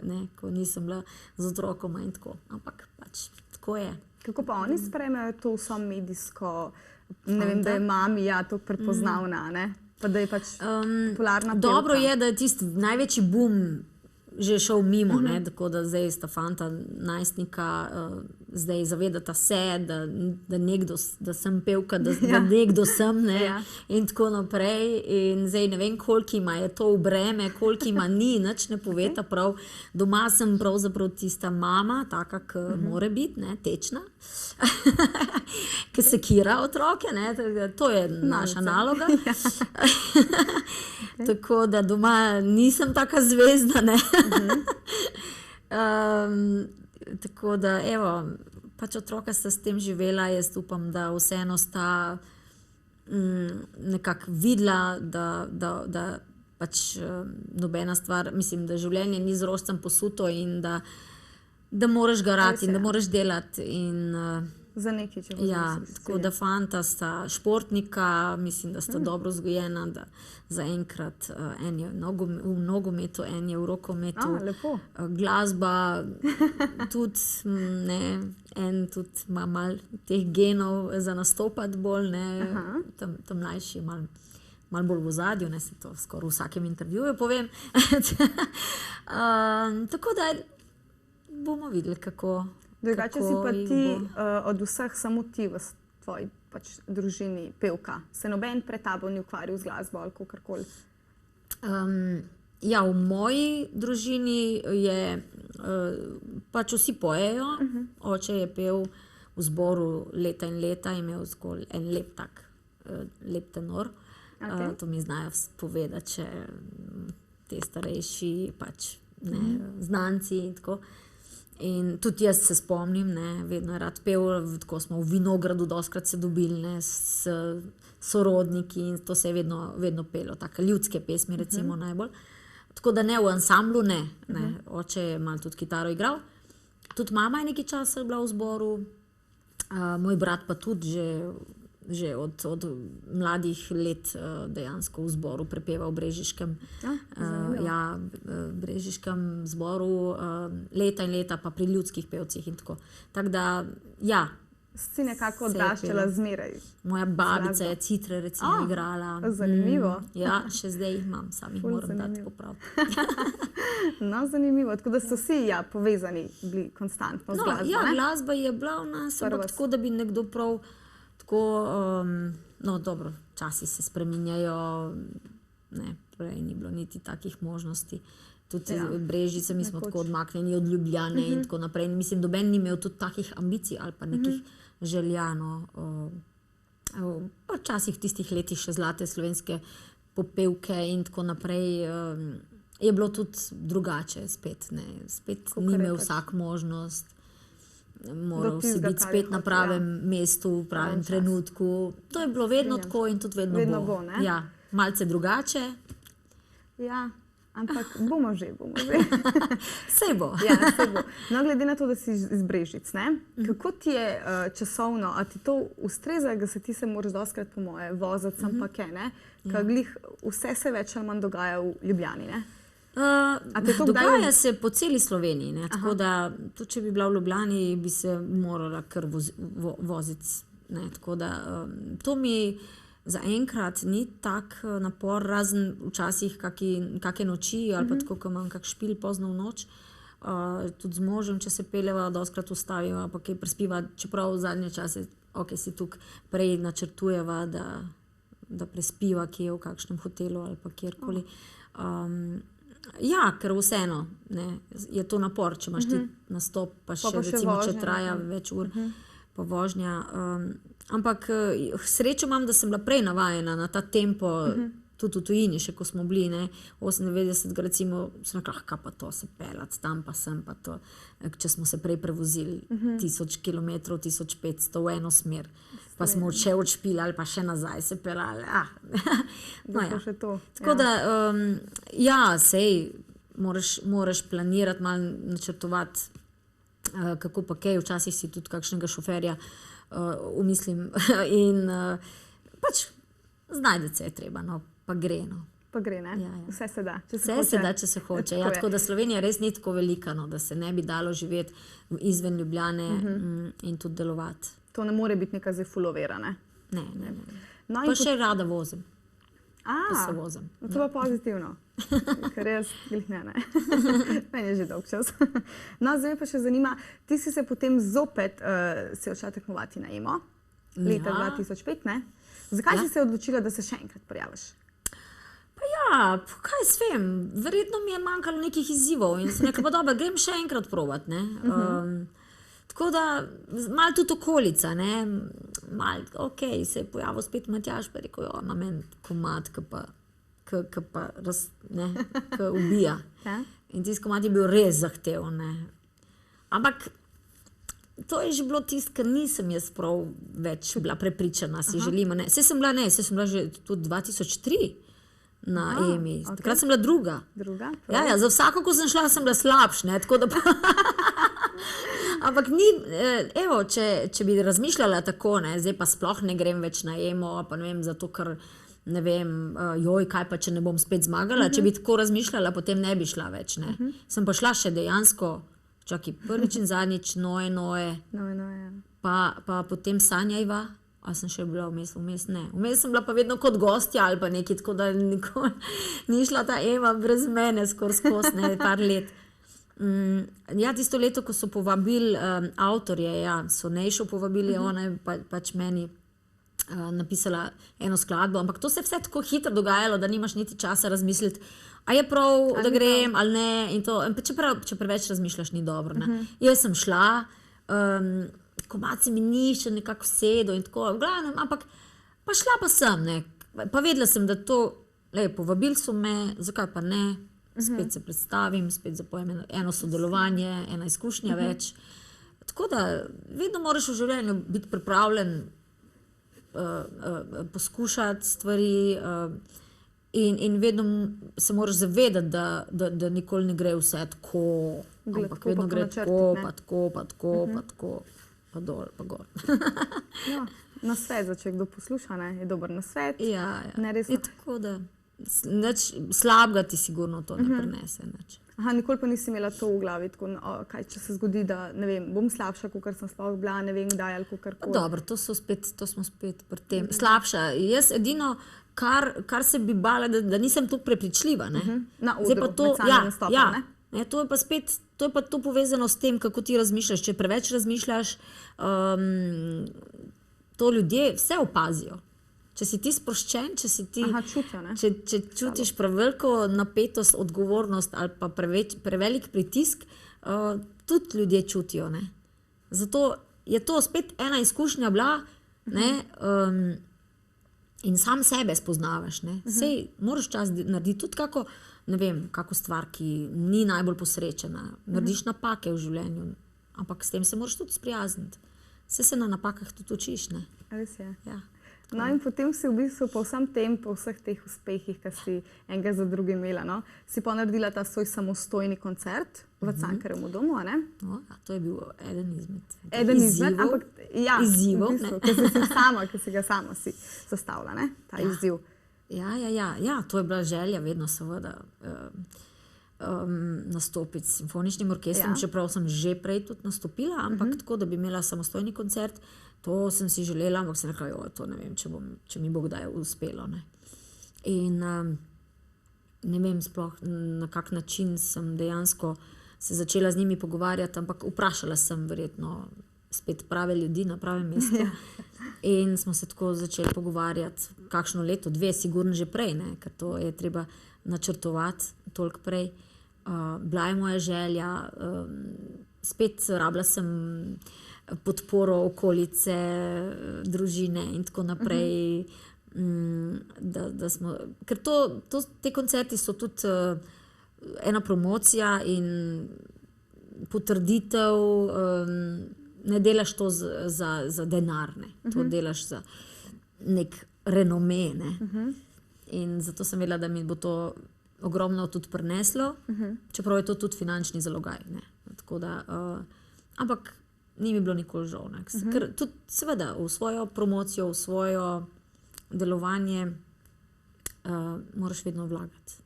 ne, ko nisem bila z otrokoma in tako. Ampak pač tako je.
Kako pa oni sprejmejo to vso medijsko, ne vem, da je mami to prepoznavna, ne? Pa da je pač popularna pevka.
Dobro je, da je tisti največji boom že šel mimo, ne, tako da zdaj sta fanta najstnika, zdaj zavedata se, da sem pevka, da nekdo sem, ne, in tako naprej. In zdaj ne vem, koliko ima je to v breme, koliko ima ni, nič ne poveta prav. Doma sem pravzaprav tista mama, taka, ki mora biti, ne, tečna, ki sekira otroke, ne, to je naša naloga. Tako da doma nisem taka zvezda, ne. Tako da, evo, pač otroka sta s tem živela, jaz upam, da vseeno sta nekako videla, da pač nobena stvar, mislim, da življenje ni z rožcem posuto in da moraš garati in da moraš delati in
za nekaj, če
Ja, tako da fanta sta športnika, mislim, da sta dobro vzgojena, da zaenkrat en je v nogometu, en je v rokometu.
Lepo.
Glasba tudi, ne, en tudi ima malo teh genov za nastopati bolj, ne, ta mlajši malo bolj v ozadju, ne, se to skoraj v vsakem intervjuju povem. Tako da bomo videli, kako.
Drugače si pa ti od vseh samo ti v tvoji družini pevka. Se noben pred tabo ni ukvarjal z glasbo ali kakorkoli?
Ja, v moji družini je pač vsi pojejo. Oče je pel v zboru leta in leta, imel zgolj en lep tenor. To mi znajo povedati, če te starejši pač, znanci in tako. In tudi jaz se spomnim, vedno je rad pel, tako smo v Vinogradu dostkrat se dobili s sorodniki in to se je vedno pelo, take ljudske pesmi recimo najbolj. Tako da ne v ansamblu, ne. Oče je malo tudi kitaro igral. Tudi mama je nekaj časa bila v zboru, moj brat pa tudi že od mladih let dejansko v zboru prepeval v brežiškem, brežiškem zboru leta in leta, pa pri ljudskih pevcih in tako. Tako da, ja.
Si nekako odraščala zmeraj.
Moja babica je citre recimo igrala.
Zanimivo.
Ja, še zdaj jih imam, sam jih moram dati popraviti.
No, zanimivo. Tako da so vsi povezani bili konstantno z glasbo.
Ja, glasba je bila v nas, ampak tako, da bi nekdo prav tako, no dobro, časi se spreminjajo, ne, prej ni bilo niti takih možnosti. Tudi Brežice, mi smo tako odmaknjeni od Ljubljane in tako naprej. Mislim, noben ni imel tudi takih ambicij ali pa nekih željano. Pa včasih v tistih letih še zlate slovenske popevke in tako naprej je bilo tudi drugače spet. Spet ni imel vsak možnost. Moral si biti spet na pravem mestu, v pravem trenutku. To je bilo vedno tako in tudi vedno bo. Ja, malce drugače.
Ja, ampak bomo že.
Sej bo.
Ja, sej bo. No, glede na to, da si iz Brežic, kako ti je časovno, a ti to ustreza, da se ti se moraš dostkrat po moje voziti sem pa kaj, ne? Ker glih vse se več ali manj dogaja v Ljubljani, ne?
Dogaja se po celi Sloveniji, ne? Tako da tudi če bi bila v Ljubljani, bi se morala kar voziti. Tako da to mi zaenkrat ni tak napor, razen včasih kake noči ali pa tako, ko imam kak špil pozno v noč. Tudi z možem, če se peljeva, dostkrat ustaviva, pa kaj prespiva, čeprav v zadnje čase, si tukaj prej načrtujeva, da prespiva kje v kakšnem hotelu ali pa kjerkoli. Ja, ker vseeno je to napor, če imaš ti nastop, pa še recimo, če traja več ur pa vožnja. Ampak srečo imam, da sem bila prej navajena na ta tempo, tudi v tujini, še ko smo bili, 98 recimo, sem rekla, kaj pa to se pelati, tam pa sem pa to, če smo se prej prevozili 1000 km, 1500 v eno smer, pa smo še odšpili ali pa še nazaj se pelali. No, ja. Tako da, ja, sej, moraš planirati, malo načrtovati, kako pa kaj, včasih si tudi kakšnega šoferja umislim in pač znajdeti se je treba, no, pa gre, no.
Pa gre, ne?
Ja.
Vse se da, če se
hoče. Vse se da, če se hoče. Ja, tako da Slovenija res ni tako velika, no, da se ne bi dalo živeti izven Ljubljane in tudi delovati.
To ne more biti neka zdaj fulovera, ne?
Ne. No, pa še rada vozim. Pa se vozim.
To pa pozitivno. Ker jaz glih ne. Meni je že dolg čas. No, zdaj me pa še zanima, ti si se potem zopet si odšla tekmovati na EMO, leta 2005, ne? Zakaj si se odločila, da se še enkrat prijaviš?
Pa ja, kaj s vem, verjetno mi je manjkalo nekih izzivov in sem rekla, pa dobro, grem še enkrat probat, ne. Tako da, malo tudi okolica, ne, malo, se je pojavil spet Matjaž, pa je rekel, imam en komad, ki pa ubija. In tisti komad je bil res zahteven, ne. Ampak to je že bilo tisto, ker nisem jaz prav več bila prepričana, si želim, ne. Saj sem bila že tudi 2003 na EMI, takrat sem bila druga.
Druga?
Ja, za vsako, ko sem šla, sem bila slabš, ne, tako da pa... Ampak ni, evo, če bi razmišljala tako, ne, zdaj pa sploh ne grem več na emo, pa ne vem, zato ker ne vem, joj, kaj pa, če ne bom spet zmagala. Če bi tako razmišljala, potem ne bi šla več. Ne. Sem pa šla še dejansko, čakaj, prvič in zadnjič, noje.
No, ja.
Pa potem sanjajva, a sem še bila vmes ne. Vmes sem bila pa vedno kot gostja ali pa nekaj, tako da nikoli ni šla ta Ema brez mene skozi, ne, par let. Ja, tisto leto, ko so povabili avtorje, ja, so Nejšo povabili, ona je pač meni napisala eno skladbo, ampak to se je vse tako hitro dogajalo, da nimaš niti časa razmisliti, a je prav, da grem ali ne, in to, če preveč razmišljaš, ni dobro. Ne. Jaz sem šla, komad se mi ni še nekako sedel in tako, v glavnem, ampak pa šla pa sem, ne. Pa vedela sem, da to, povabili so me, zakaj pa ne, spet se predstavim, spet zapojem eno sodelovanje, ena izkušnja več. Tako da vedno moraš v življenju biti pripravljen poskušati stvari in vedno se moraš zavedati, da nikoli ne gre vse tako, ampak vedno gre tako, pa tako. Pa dol, pa gor.
Ja, na svet, če kdo posluša, ne, je dober na svet.
Ja. Je tako, da slabega ti sigurno to ne prinese.
Aha, nikoli pa nisi imela to v glavi, tako, kaj če se zgodi, da ne vem, bom slabša, kot sem sploh bila, ne vem kdaj ali kakorkoli.
Dobro, to smo spet pri tem. Slabša. Jaz edino, kar se bi bala, da nisem tako prepričljiva. Ne?
Na odru, med samim nastopom, ne?
Ja, to je pa to povezano s tem, kako ti razmišljaš. Če preveč razmišljaš, to ljudje vse opazijo. Če si ti sproščen, če čutiš preveliko napetost, odgovornost ali pa prevelik pritisk, tudi ljudje čutijo. Ne? Zato je to spet ena izkušnja bila, ne, in sam sebe spoznavaš. Sej moraš čas narediti tudi kako stvar, ki ni najbolj posrečena. Narediš napake v življenju, ampak s tem se moraš tudi sprijazniti. Se na napakah tudi učiš. Ne?
Res je.
Ja.
No in potem si v bistvu po vsem tem, po vseh teh uspehih, ki si enega za drugim imela, no, si pa naredila ta svoj samostojni koncert v Cankarjevem domu, ne?
No, to je bil eden
izmed, ampak ja,
izzivov,
v bistvu, ki si ga sama si zastavila, ne? Ta izziv.
Ja, to je bila želja vedno seveda nastopiti s simfoničnim orkestrom, čeprav sem že prej tudi nastopila, ampak tako, da bi imela samostojni koncert, to sem si želela, ampak sem rekla, to ne vem, če mi bo kdaj uspelo. Ne. In ne vem sploh, na kak način sem dejansko se začela z njimi pogovarjati, ampak vprašala sem verjetno spet prave ljudi na pravem mestu. In smo se tako začeli pogovarjati, kakšno leto, 2, sigurno že prej, ne? Ker to je treba načrtovati toliko prej. Bila je moja želja, spet rabila sem podporo okolice, družine in tako naprej. Ker te koncerti so tudi ena promocija in potrditev, ne delaš to za denar, ne. To delaš za nek renome. Ne. In zato sem vedela, da mi bo to ogromno tudi prineslo, čeprav je to tudi finančni zalogaj. Ne. Tako da, ampak ni mi bilo nikoli žal. Ne. Ker tudi seveda v svojo promocijo, v svojo delovanje moraš vedno vlagati.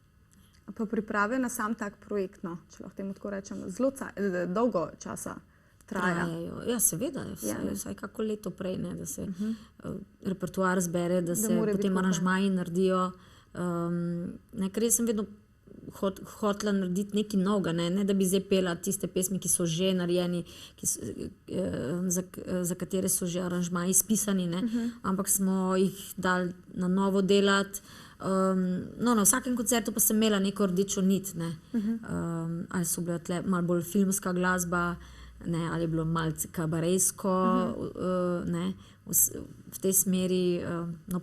Pa priprave na sam tak projekt, no, če lahko temu tako rečem, zelo dolgo časa trajajo.
Ja, seveda, vsaj kako leto prej, ne, da se repertoar zbere, da se potem aranžmaji naredijo. Ker jaz sem vedno hotela narediti nekaj novega, ne da bi zdaj pela tiste pesmi, ki so že narejeni, za katere so že aranžmaji spisani, ne, ampak smo jih dali na novo delati. Na vsakem koncertu pa sem imela neko rdečo nit, ne. Ali so bile tle malo bolj filmska glasba, ne, ali je bilo malce kabarejsko, ne, v tej smeri,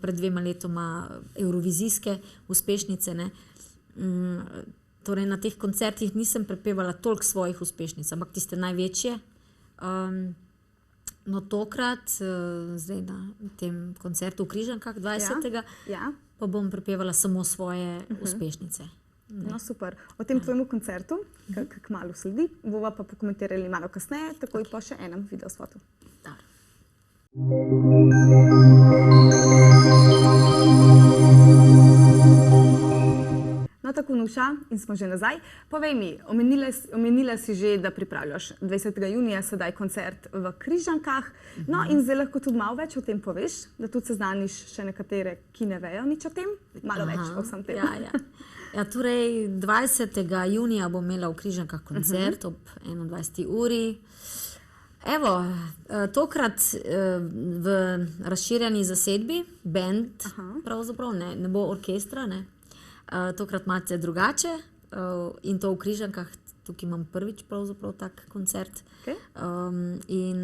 pred 2 letoma evrovizijske uspešnice, ne. Torej na teh koncertih nisem prepevala toliko svojih uspešnic, ampak tiste največje. No tokrat, zdaj na tem koncertu v Križankah 20. Pa bom prepevala samo svoje uspešnice.
No, super. O tem tvojemu koncertu, ki kmalu sledi, bova pa pokomentirali malo kasneje, takoj po še enem videospotu. No, tako Nuša, in smo že nazaj. Povej mi, omenila si že, da pripravljaš 20. junija sedaj koncert v Križankah. No, in zdaj lahko tudi malo več o tem poveš, da tudi seznaniš še nekatere, ki ne vejo nič o tem. Malo več o vsem tem.
Ja, torej 20. junija bom imela v Križankah koncert ob 21. uri. Evo, tokrat v razširjeni zasedbi, band, pravzaprav ne bo orkestra, ne. Tokrat malce drugače in to v Križankah, tukaj imam prvič pravzaprav tak koncert. In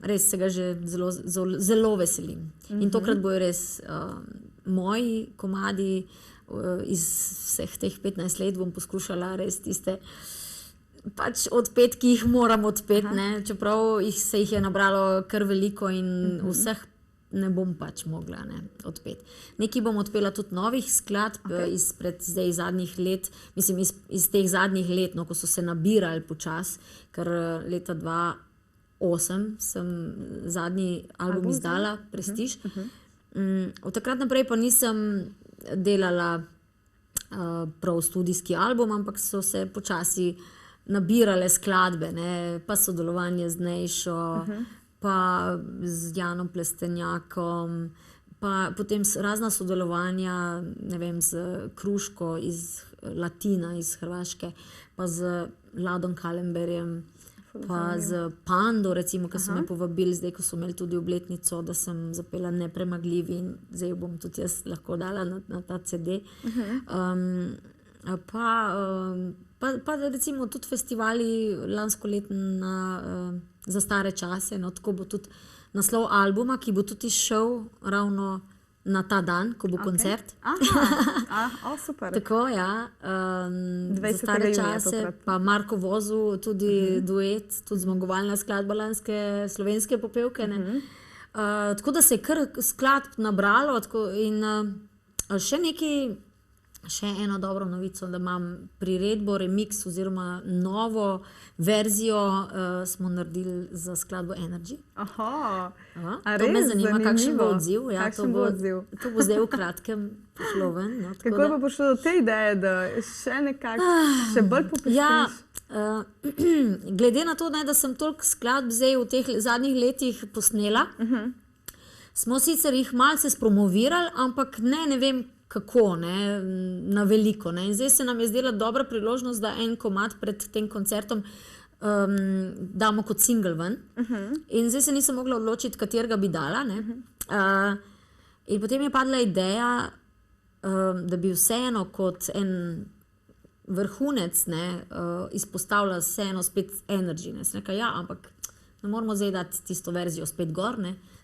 res se ga že zelo veselim. In tokrat bojo res moji komadi iz vseh teh 15 let bom poskušala res tiste pač odpet, ki jih moram odpet, ne, čeprav se jih je nabralo kar veliko in vseh ne bom pač mogla odpet. Nekaj bom odpela tudi novih skladb izpred zdaj zadnjih let, mislim iz teh zadnjih let, no, ko so se nabirali počas, ker leta 2008 sem zadnji album izdala, Prestiž. Od takrat naprej pa nisem delala prav studijski album, ampak so se počasi nabirale skladbe, ne, pa sodelovanje z Nejšo, pa z Janom Plestenjakom, pa potem razna sodelovanja, ne vem, z Kruško iz Latina, iz Hrvaške, pa z Ladom Kalemberjem, pa z Pando, recimo, ki so me povabili zdaj, ko so imeli tudi obletnico, da sem zapela Nepremagljivi in zdaj bom tudi jaz lahko dala na ta CD. Pa recimo tudi festivali lansko leto za stare čase, no, tako bo tudi naslov albuma, ki bo tudi šel ravno na ta dan, ko bo koncert.
Super.
Tako, ja. Za stare čase, pa Marko Vozu, tudi duet, tudi zmagovalna skladba lanske slovenske popevke, ne. Tako da se je kar skladb nabralo in še nekaj, še eno dobro novico, da imam priredbo, remix oziroma novo verzijo smo naredili za skladbo Energy. To me zanima, kakšen bo odziv. To bo zdaj v kratkem pošlo ven.
Kako bo prišlo do te ideje, da še nekako še bolj popestriš?
Glede na to, da sem toliko skladb zdaj v teh zadnjih letih posnela, smo sicer jih malce spromovirali, ampak ne vem, kako, na veliko. In zdaj se nam je zdela dobra priložnost, da en komad pred tem koncertom damo kot single ven. In zdaj se nisem mogla odločiti, katerega bi dala. In potem je padla ideja, da bi vseeno kot en vrhunec izpostavila vseeno spet Energy. Ja, ampak ne moramo zdaj dati tisto verzijo spet gor,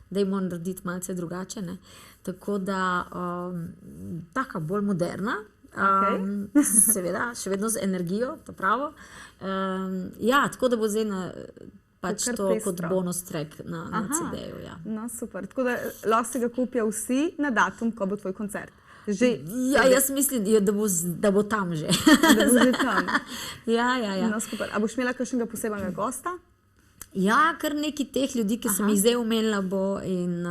da jim moram narediti malce drugače. Tako da, taka bolj moderna, seveda, še vedno z energijo, to pravo. Ja, tako da bo zdaj pač to kot bonus track na CD-ju.
No, super. Tako da lahko se ga kupijo vsi na datum, ko bo tvoj koncert.
Ja, jaz mislim, da bo tam že.
Da bo že tam.
Ja.
No, super. A boš imela kakšnega posebnega gosta?
Ja, kar nekaj teh ljudi, ki sem jih zdaj omenila, bo in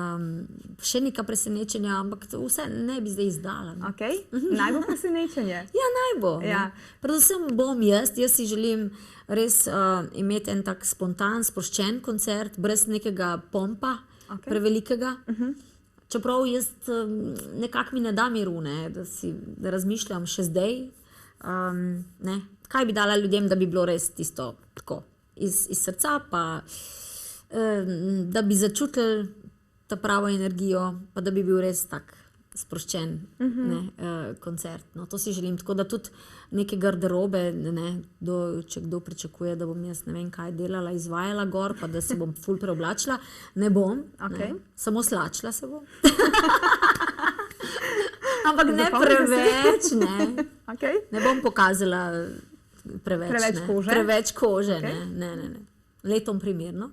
še neka presenečenja, ampak vse ne bi zdaj izdala.
Naj bo presenečenje?
Ja, naj bo. Predvsem bom jaz si želim res imeti en tak spontan, sproščen koncert, brez nekega pompa prevelikega. Čeprav jaz nekako mi ne da miru, da razmišljam še zdaj, kaj bi dala ljudem, da bi bilo res tisto tako. Iz srca, pa da bi začutili ta pravo energijo, pa da bi bil res tak sproščen koncert. No, to si želim, tako da tudi neke garderobe, če kdo pričakuje, da bom jaz ne vem kaj delala, izvajala gor, pa da se bom ful preoblačila, ne bom, samo slačila se bom. Ampak ne preveč, ne bom pokazala preveč kože, ne. Letom primerno.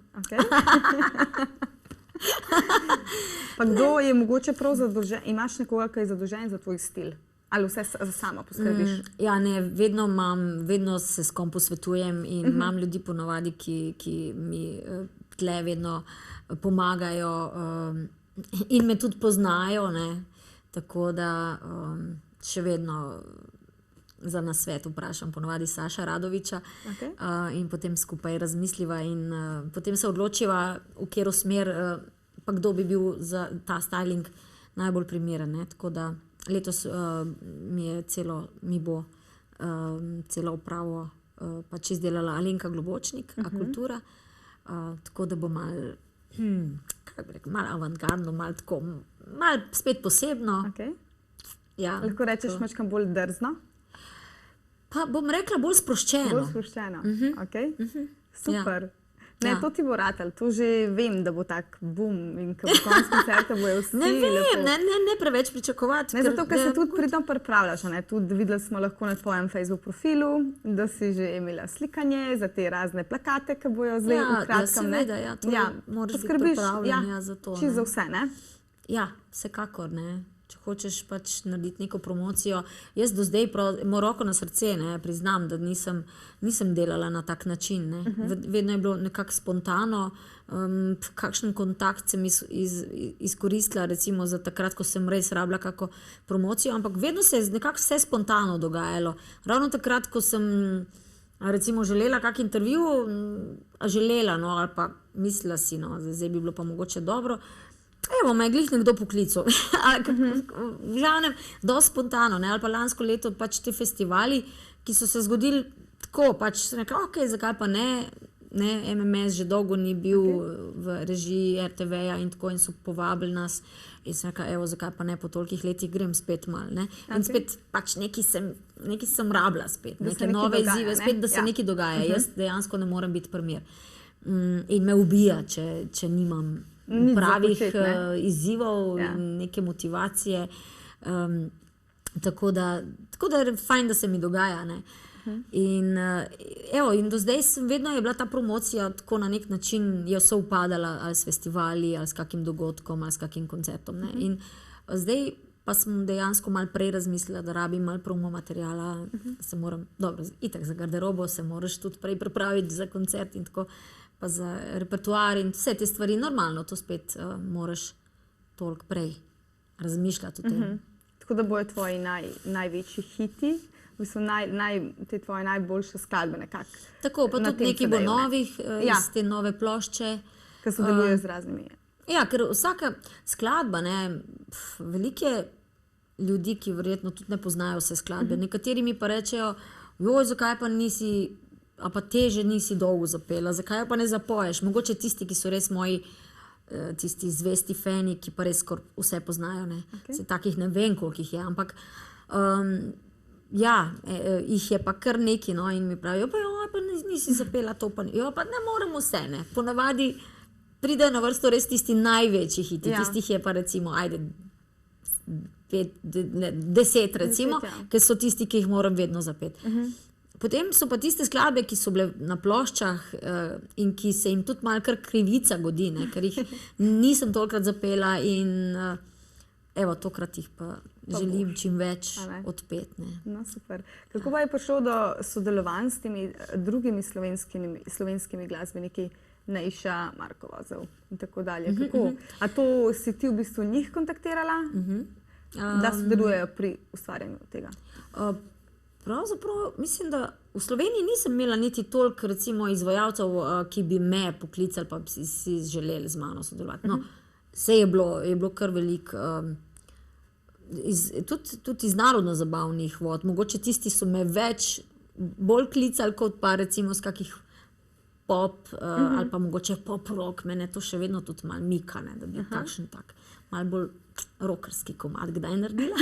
Pa kdo je mogoče prav zadolžen, imaš nekoga, ki je zadolžen za tvoj stil? Ali vse sama poskrbiš?
Ja, ne, vedno se s kom posvetujem in imam ljudi ponovadi, ki mi tle vedno pomagajo in me tudi poznajo, ne. Tako da še vedno za nasvet vprašam ponovadi Saša Radoviča in potem skupaj razmisliva in potem se odločiva, v katero smer pa kdo bi bil za ta styling najbolj primeren, ne. Tako da letos mi bo celo upravo pač izdelala Alenka Globočnik, Akultura, tako da bo malo, kako bi rekel, malo avantgardno, malo tako, malo spet posebno. Ja,
lahko rečeš, mačkam bolj drzno?
Pa bom rekla bolj sproščeno.
Bolj sproščeno, super. Ne, to ti bo ratal, to že vem, da bo tak boom in ko bo konc koncerta bojo vsi.
Ne vem, ne preveč pričakovati.
Ne, zato, ker se tudi pridno pripravljaš, ne, tudi videli smo lahko na tvojem Facebook profilu, da si že imela slikanje za te razne plakate, ki bojo zdaj v kratkem, ne.
Ja, seveda, moraš biti pripravljen za to.
Čisto za vse, ne?
Ja, vsekakor, ne. Če hočeš pač narediti neko promocijo. Jaz do zdaj, moj roko na srce, ne, priznam, da nisem delala na tak način. Ne. Vedno je bilo nekako spontano, kakšen kontakt sem izkoristila, recimo za takrat, ko sem res rabila kako promocijo, ampak vedno se je nekako vse spontano dogajalo. Ravno takrat, ko sem recimo želela kak intervju, no, ali pa mislila si, no, zdaj bi bilo pa mogoče dobro, evo, me je glih nekdo poklical. V glavnem, dosti spontano, ne? Ali pa lansko leto pač te festivali, ki so se zgodili tako, pač sem rekla, zakaj pa ne, MMS že dolgo ni bil v režiji RTV-ja in tako in so povabili nas in sem rekla, evo, zakaj pa ne, po tolikih letih grem spet malo, ne. In spet pač nekaj sem rabila spet, neke nove izzive, spet, da se nekaj dogaja. Jaz dejansko ne morem biti primer. In me ubija, če nimam pravih izzivov, neke motivacije. Tako da je fajn, da se mi dogaja. Ne. In do zdaj vedno je bila ta promocija tako na nek način, je vse upadala ali s festivali, ali s kakim dogodkom, ali s kakim koncertom. Ne. In zdaj pa sem dejansko malo prej razmislila, da rabim malo promo materiala, se moram, dobro, itak za garderobo se moraš tudi prej pripraviti za koncert in tako, pa za repertoar in vse te stvari, normalno, to spet moraš toliko prej razmišljati o tem.
Tako da bojo tvoji največji hiti, v bistvu te tvoje najboljše skladbe nekako.
Tako, pa tudi nekaj bo novih, iz te nove plošče.
Ki sodelujejo z raznimi.
Ja, ker vsaka skladba, ne, veliko je ljudi, ki verjetno tudi ne poznajo vse skladbe. Nekateri mi pa rečejo, zakaj pa nisi, a pa teže nisi dolgo zapela, zakaj pa ne zapoješ? Mogoče tisti, ki so res moji, tisti zvesti fani, ki pa res skoraj vse poznajo, ne. Se takih ne vem, koliko jih je, ampak jih je pa kar nekaj, no, in mi pravijo, pa nisi zapela to, pa ne morem vse, ne. Ponavadi pridejo na vrsto res tisti največji hiti, tistih je pa recimo, 10 recimo, ker so tisti, ki jih moram vedno zapeti. Potem so pa tiste skladbe, ki so bile na ploščah in ki se jim tudi malo kar krivica godi, ne, ker jih nisem tolikrat zapela in evo, tokrat jih pa želim čim več odpeti.
No, super. Kako pa je prišlo do sodelovanj s temi drugimi slovenskimi glasbeniki, Nejša, Marko Vozel in tako dalje? Kako? A to si ti v bistvu njih kontaktirala, da sodelujejo pri ustvarjanju tega?
Pravzaprav mislim, da v Sloveniji nisem imela niti toliko recimo izvajalcev, ki bi me poklicali pa si želeli z mano sodelovati. No, vse je bilo kar veliko, tudi iz narodno-zabavnih vod. Mogoče tisti so me bolj klicali, kot pa recimo z kakih pop ali pa mogoče pop-rock. Mene to še vedno tudi malo mika, ne, da bi kakšen tak malo bolj rockerski komad kdaj naredila.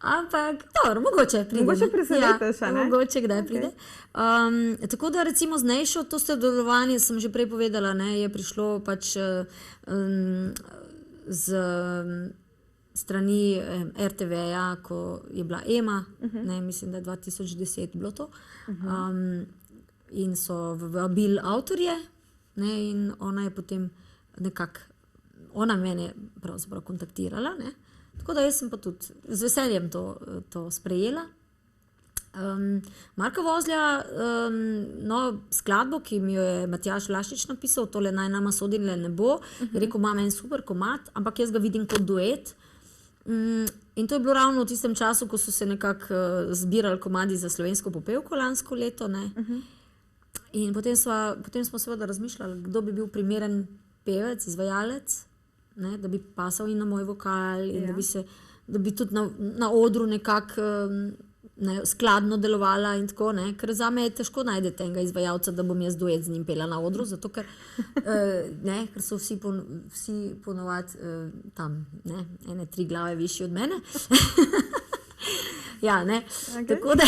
Ampak, dobro, mogoče pride.
Mogoče presenetiš, ne?
Mogoče kdaj pride. Tako da recimo z Nejšo to sodelovanje, sem že prej povedala, ne, je prišlo pač z strani RTV-ja, ko je bila Ema, ne, mislim, da je 2010 bilo to. In so vabili avtorje, ne, in ona je potem nekako, ona mene pravzaprav kontaktirala, ne. Tako da jaz sem pa tudi z veseljem to sprejela. Marka Vozlja, skladbo, ki mi jo je Matjaž Vlašič napisal, Tole naj nama sodile ne bo, je rekel, imam en super komad, ampak jaz ga vidim kot duet. In to je bilo ravno v tistem času, ko so se nekako zbirali komadi za slovensko popevko lansko leto. Ne? In potem smo seveda razmišljali, kdo bi bil primeren pevec, izvajalec, ne? Da bi pasal in na moj vokal in da bi tudi na odru nekako skladno delovala in tako, ne? Ker zame je težko najdete enega izvajalca, da bom jaz duet z njim pela na odru, zato ker, ker so vsi ponovadi tam, ne? 1-3 glave višji od mene. Ja, ne? Okay. Tako da...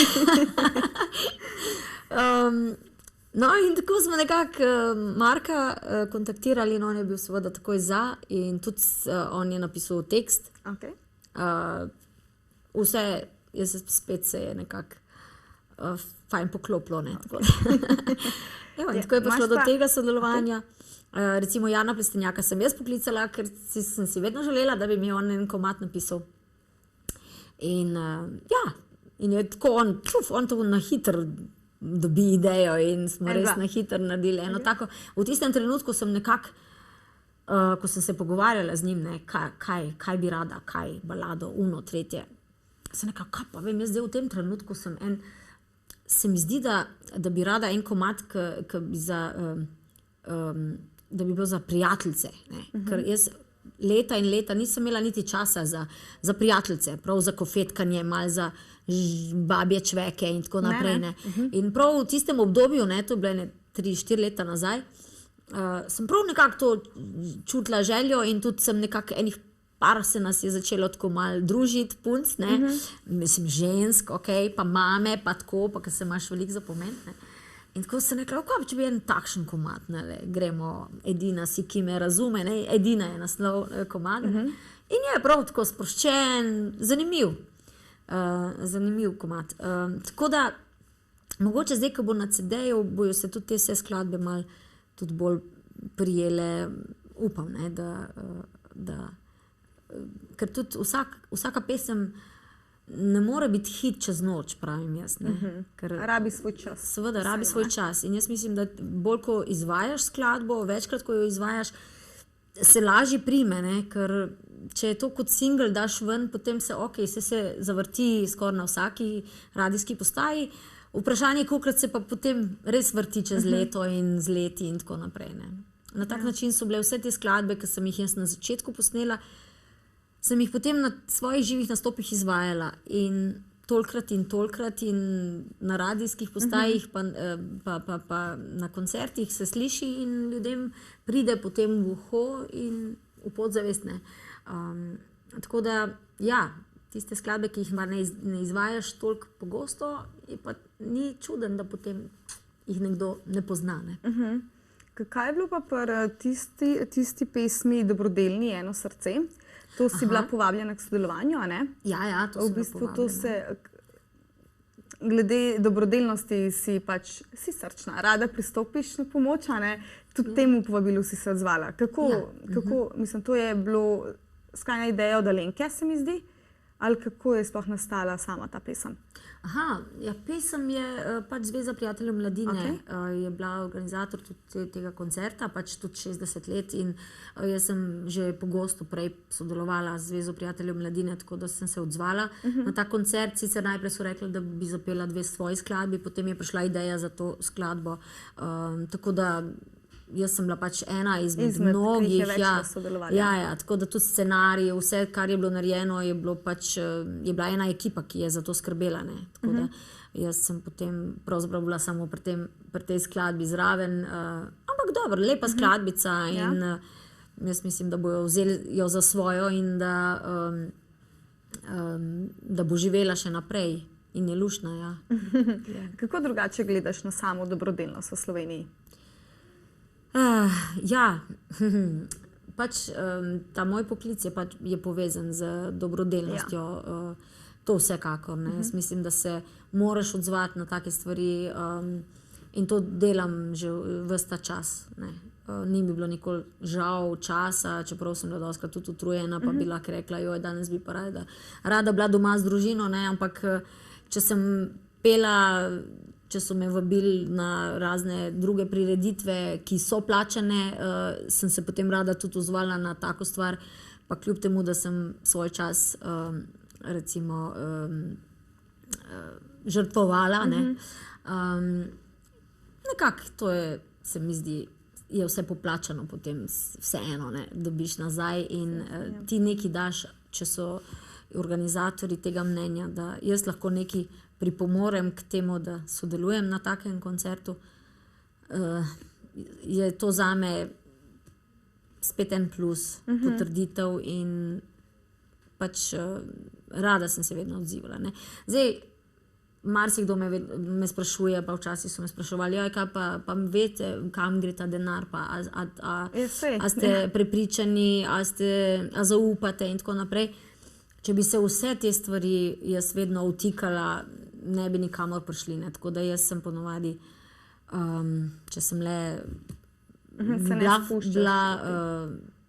No, in tako smo nekako Marka kontaktirali in on je bil seveda takoj za in tudi on je napisal tekst.
Okay.
Vse, jaz spet se je nekako fajn poklopilo. Ne, tako. In tako je prišlo do tega sodelovanja. Okay. Recimo Jana Plestenjaka sem jaz poklicala, ker sem si vedno želela, da bi mi on en komad napisal. In in je tako on to na hitro dobi idejo in smo res na hitro naredili eno tako. V tistem trenutku sem nekako, ko sem se pogovarjala z njim, ne, kaj bi rada, kaj balado, tretje. Sem nekako, kaj pa vem, jaz zdaj v tem trenutku se mi zdi, da bi rada en komad, da bi bil za prijateljice. Ker jaz leta in leta nisem imela niti časa za prijateljice, prav za kofetkanje, malo za babje čveke in tako naprej. Ne. In prav v tistem obdobju, ne, to je bilo 3-4 leta nazaj, sem prav nekako to čutila željo in tudi sem nekako enih par se nas je začelo tako malo družiti, punc, ne, mislim žensk, pa mame, pa tako, pa ker se imaš veliko za pomen, ne. In tako sem rekla, kaj če bi en takšen komad, ne, gremo, Edina si, ki me razume, ne, Edina je naslov komada. In je prav tako sproščen, zanimiv komad. Tako da, mogoče zdaj, ko bo na CD-ju, bojo se tudi te vse skladbe malo tudi bolj prijele, upam, ne, ker tudi vsaka pesem ne more biti hit čez noč, pravim jaz. Ker
rabi svoj čas.
Seveda, rabi svoj čas. In jaz mislim, da bolj, ko izvajaš skladbo, večkrat, ko jo izvajaš, se lažje prime, ne? Ker če je to kot single daš ven, potem se zavrti skoraj na vsaki radijski postaji. Vprašanje je, kolikrat se pa potem res vrti čez leto in z leti in tako naprej. Ne? Na tak način so bile vse te skladbe, ki sem jih jaz na začetku posnela, sem jih potem na svojih živih nastopih izvajala in tolikrat in na radijskih postajih pa na koncertih se sliši in ljudem pride potem v uho in v podzavest. Tako da, ja, tiste skladbe, ki jih ne izvajaš toliko pogosto, je pa ni čuden, da potem jih nekdo ne pozna. Ne?
Kaj je bilo pa pri tisti pesmi Dobrodelni eno srce? To si bila povabljena k sodelovanju, a ne?
Ja, to sem bila povabljena.
Glede dobrodelnosti si srčna, rada pristopiš na pomoč, a ne? Tudi temu povabilu si se odzvala. Kako, mislim, to je bilo skrajna ideja od Alenke, se mi zdi? Ali kako je sploh nastala sama ta pesem?
Pesem je Zveza prijateljev mladine, je bila organizator tudi tega koncerta, tudi 60 let in jaz sem že pogosto prej sodelovala z Zvezo prijateljev mladine, tako da sem se odzvala na ta koncert. Sicer najprej so rekli, da bi zapela 2 svoji skladbi, potem je prišla ideja za to skladbo, tako da jaz sem bila ena izmed mnogih. Tako da tudi scenarij, vse, kar je bilo narejeno, je bila ena ekipa, ki je za to skrbela. Ne? Tako da jaz sem potem pravzaprav bila samo pri tej skladbi zraven. Ampak dobro, lepa skladbica in jaz mislim, da bojo vzeli jo za svojo in da bo živela še naprej in je luštna.
Kako drugače gledaš na samo dobrodelnost v Sloveniji?
Ta moj poklic je povezan z dobrodelnostjo, to vsekakor. Jaz mislim, da se moraš odzvati na take stvari in to delam že ves ta čas. ni mi bilo nikoli žal časa, čeprav sem bila dostakrat tudi utrujena, pa bi lahko rekla, joj, danes bi pa rada bila doma z družino, ne? Ampak če sem pela, če so me vabili na razne druge prireditve, ki so plačane, sem se potem rada tudi ozvala na tako stvar, pa kljub temu, da sem svoj čas recimo žrtvovala, ne? Nekako to je, se mi zdi, je vse poplačano, potem vseeno ne dobiš nazaj in ti nekaj daš, če so organizatorji tega mnenja, da jaz lahko nekaj pripomorem k temu, da sodelujem na takem koncertu, je to zame spet en plus, potrditev in pač rada sem se vedno odzivala. Ne. Zdaj, marsikdo me sprašuje, pa včasih so me spraševali, kaj pa veste, kam gre ta denar, pa a ste prepričani, a zaupate in tako naprej. Če bi se vse te stvari jaz vedno vtikala, ne bi nikamor prišli. Ne. Tako da jaz sem ponovadi, če sem le bila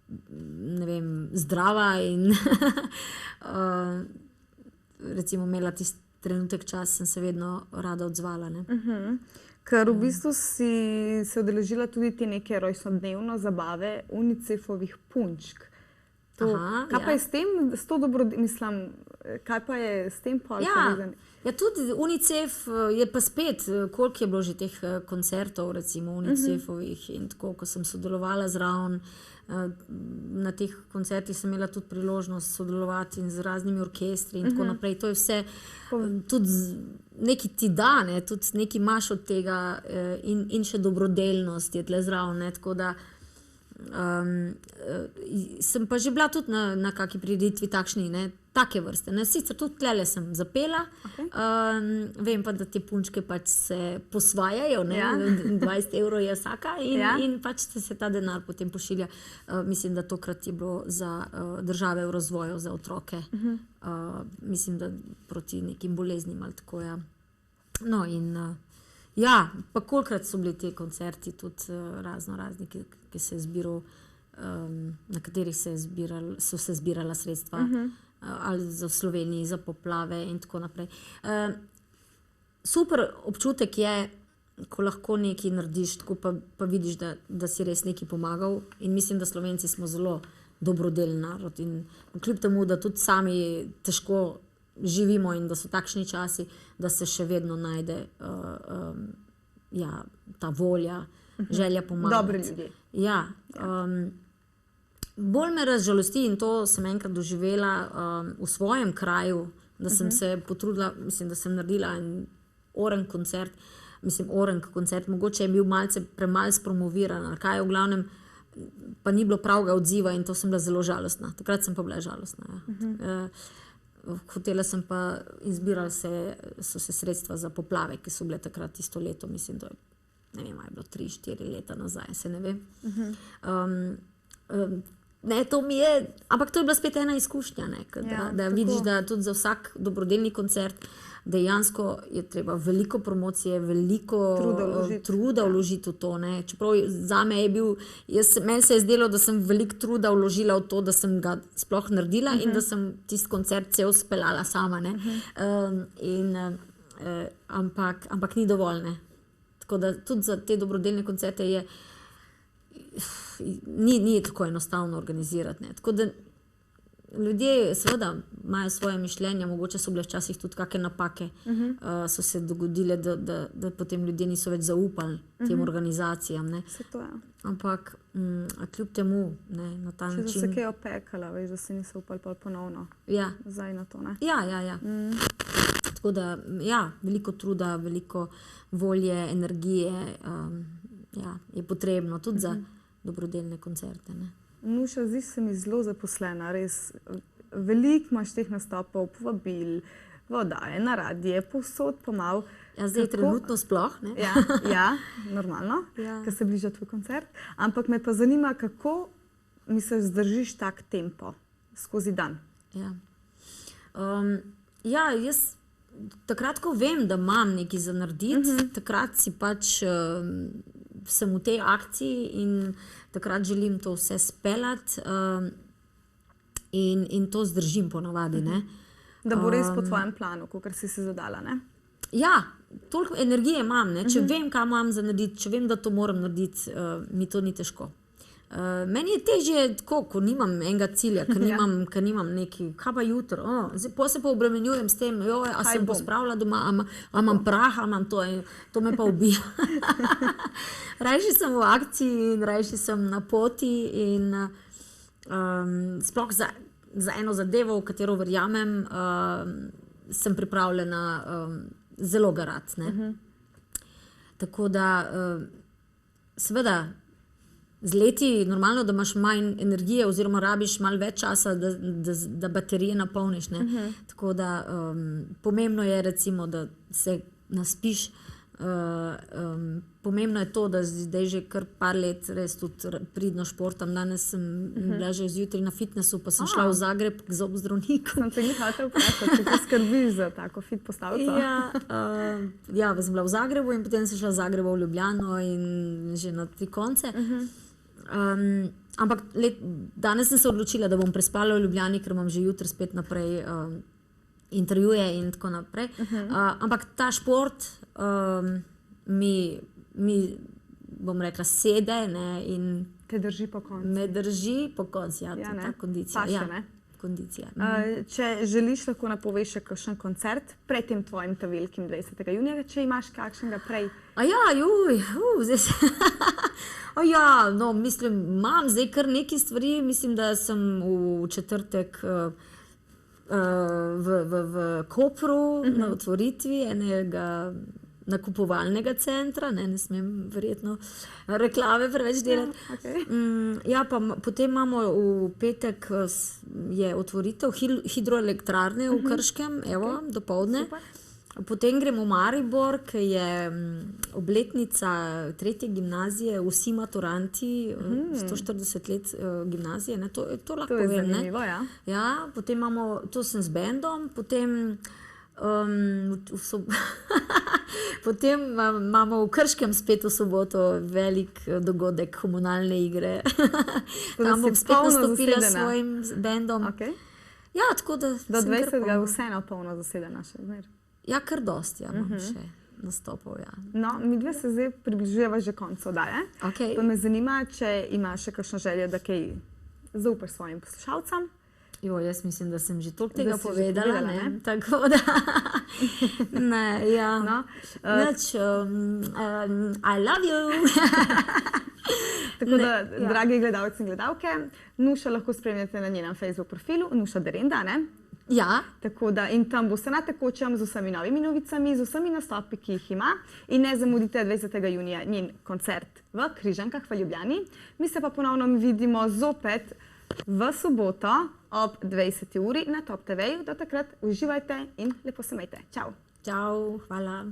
ne vem, zdrava in recimo imela tisti trenutek čas, sem se vedno rada odzvala. Ne.
Ker v bistvu si se udeležila tudi te neke rojstnodnevne zabave UNICEF-ovih punčk. Kaj pa je s tem, kaj pa je s tem povezano?
Ja, tudi UNICEF je pa spet, koliko je bilo že teh koncertov, recimo UNICEF-ovih in tako, ko sem sodelovala zraven. Na teh koncertih sem imela tudi priložnost sodelovati z raznimi orkestri in tako naprej. To je vse, tudi nekaj ti da, ne, tudi nekaj imaš od tega in še dobrodelnost je tle zraven, ne, tako da sem pa že bila tudi na kakšni prireditvi takšni, ne, take vrste. Ne. Sicer tudi tlele sem zapela, vem pa, da te punčke pač se posvajajo, ne, 20 € je vsaka in pač se ta denar potem pošilja. Mislim, da tokrat je bilo za države v razvoju, za otroke. Mislim, da proti nekim boleznim ali tako, ja. No in ja, pa kolikrat so bili ti koncerti tudi razni, ki se je zbiral, na katerih so se zbirala sredstva, ali za Sloveniji, za poplave in tako naprej. Super občutek je, ko lahko nekaj narediš, tako pa vidiš, da si res nekaj pomagal in mislim, da Slovenci smo zelo dobrodelni narod in kljub temu, da tudi sami težko živimo in da so takšni časi, da se še vedno najde ta volja, želja pomagati.
Dobri ljudje.
Ja. Bolj me razžalosti in to sem enkrat doživela v svojem kraju, da sem se potrudila, mislim, da sem naredila en orenk koncert, mogoče je bil malce premalo spromoviran, ali kaj, v glavnem pa ni bilo pravega odziva in to sem bila zelo žalostna. Takrat sem pa bila žalostna. Ja. Hotela sem pa izbirala so se sredstva za poplave, ki so bile takrat isto leto, mislim, da ne vem, je bilo 3-4 leta nazaj, se ne vem. Ne, to mi je, ampak to je bila spet ena izkušnja, ne, da vidiš, da tudi za vsak dobrodelni koncert dejansko je treba veliko promocije, veliko truda vložiti v to. Ne. Čeprav zame je bil, meni se je zdelo, da sem veliko truda vložila v to, da sem ga sploh naredila in da sem tisti koncert cel speljala sama. Ne. Ampak ni dovolj. Ne. Tako da tudi za te dobrodelne koncerte ni tako enostavno organizirati. Ne. Tako da ljudje seveda imajo svoje mišljenje, mogoče so bile včasih tudi kakšne napake, so se dogodile, da potem ljudje niso več zaupali tem organizacijam. Ne. Ampak kljub temu, ne, na ta način.
Če so se kaj opekala, veš, da se niso upali ponovno.
Ja.
Zdaj na to, ne?
Ja. Tako da, ja, veliko truda, veliko volje, energije je potrebno tudi za dobrodelne koncerte. Ne.
Nuša, zdaj se mi zelo zaposlena, res veliko imaš teh nastopov, povabil, oddaje na radije, povsod pomal.
Ja, zdaj trenutno sploh, ne?
Ja, normalno, ker se bliža tvoj koncert. Ampak me pa zanima, kako misliš, zdržiš tak tempo skozi dan?
Ja, jaz takrat, ko vem, da imam nekaj za narediti, takrat si pač sem v tej akciji in takrat želim to vse speljati in to zdržim ponavadi.
Da bo res po tvojem planu, kot si se zadala, ne?
Ja, toliko energije imam, ne? Če vem, kaj imam za narediti, če vem, da to moram narediti, mi to ni težko. Meni je težje tako, ko nimam enega cilja, ker nimam neki, kaj pa jutro, potem se pa obremenjujem s tem, a sem pospravila doma, a imam prah, a imam to me pa ubija. Rajši sem v akciji in rajši sem na poti in sploh za eno zadevo, v katero verjamem, sem pripravljena zelo garati, ne. Tako da, seveda, z leti je normalno, da imaš manj energije oziroma rabiš malo več časa, da baterije napolniš, ne. Tako da pomembno je recimo, da se naspiš. Pomembno je to, da zdaj že kar par let res tudi pridno športam. Danes sem bila že zjutraj na fitnessu, pa sem šla v Zagreb k zobozdravniku.
Sem te hotela vprašati, če ti skrbiš za tako fit postavico.
Ja, sem bila v Zagrebu in potem sem šla v Zagrebo v Ljubljano in že na 3 konce. Ampak danes sem se odločila, da bom prespala v Ljubljani, ker imam že jutri spet naprej intervjuje in tako naprej. Ampak ta šport mi bom rekla, sede, ne, in
te drži po koncu.
Me drži po koncu, ta kondicija.
Paše, ne?
Kondicija.
Če želiš, lahko napoveš še kakšen koncert pred tem tvojim velikim 20. junija, če imaš kakšnega prej. No, mislim, imam zdaj kar nekaj stvari, mislim, da sem v četrtek v Kopru na otvoritvi enega nakupovalnega centra, ne smem verjetno reklame preveč delati. Ja, pa potem imamo v petek je otvoritev hidroelektrarne v Krškem, evo, dopoldne. Potem gremo v Maribor, ki je obletnica 3. gimnazije, vsi maturanti, 140 let gimnazije, ne, to lahko povem, ne. To je zanimivo, ja.
Ja, potem imamo, to sem z bendom, potem potem imamo v Krškem spet v soboto velik dogodek, komunalne igre. Tam bom spet nastopila s svojim bendom. Ja, tako da...
Do 20. vseeno polno zasedena še zmer.
Ja, kar dosti, imam še nastopov, ja.
No, midve se zdaj približujeva že koncu oddaje. Pa me zanima, če imaš še kakšno željo, da kaj zaupaš svojim poslušalcem.
Jaz mislim, da sem že toliko tega povedala, ne? Tako da, ne, ja. I love you!
Tako da, dragi gledalci in gledalke, Nušo lahko spremljate na njenem Facebook profilu, Nuša Derenda, ne?
Ja.
Tako da, in tam boste na tekočem z vsemi novimi novicami, z vsemi nastopi, ki jih ima. In ne zamudite 20. junija njen koncert v Križankah v Ljubljani. Mi se pa ponovno vidimo zopet v soboto ob 20. uri na Top TV-ju. Do takrat uživajte in lepo se imejte. Čau.
Čau, hvala.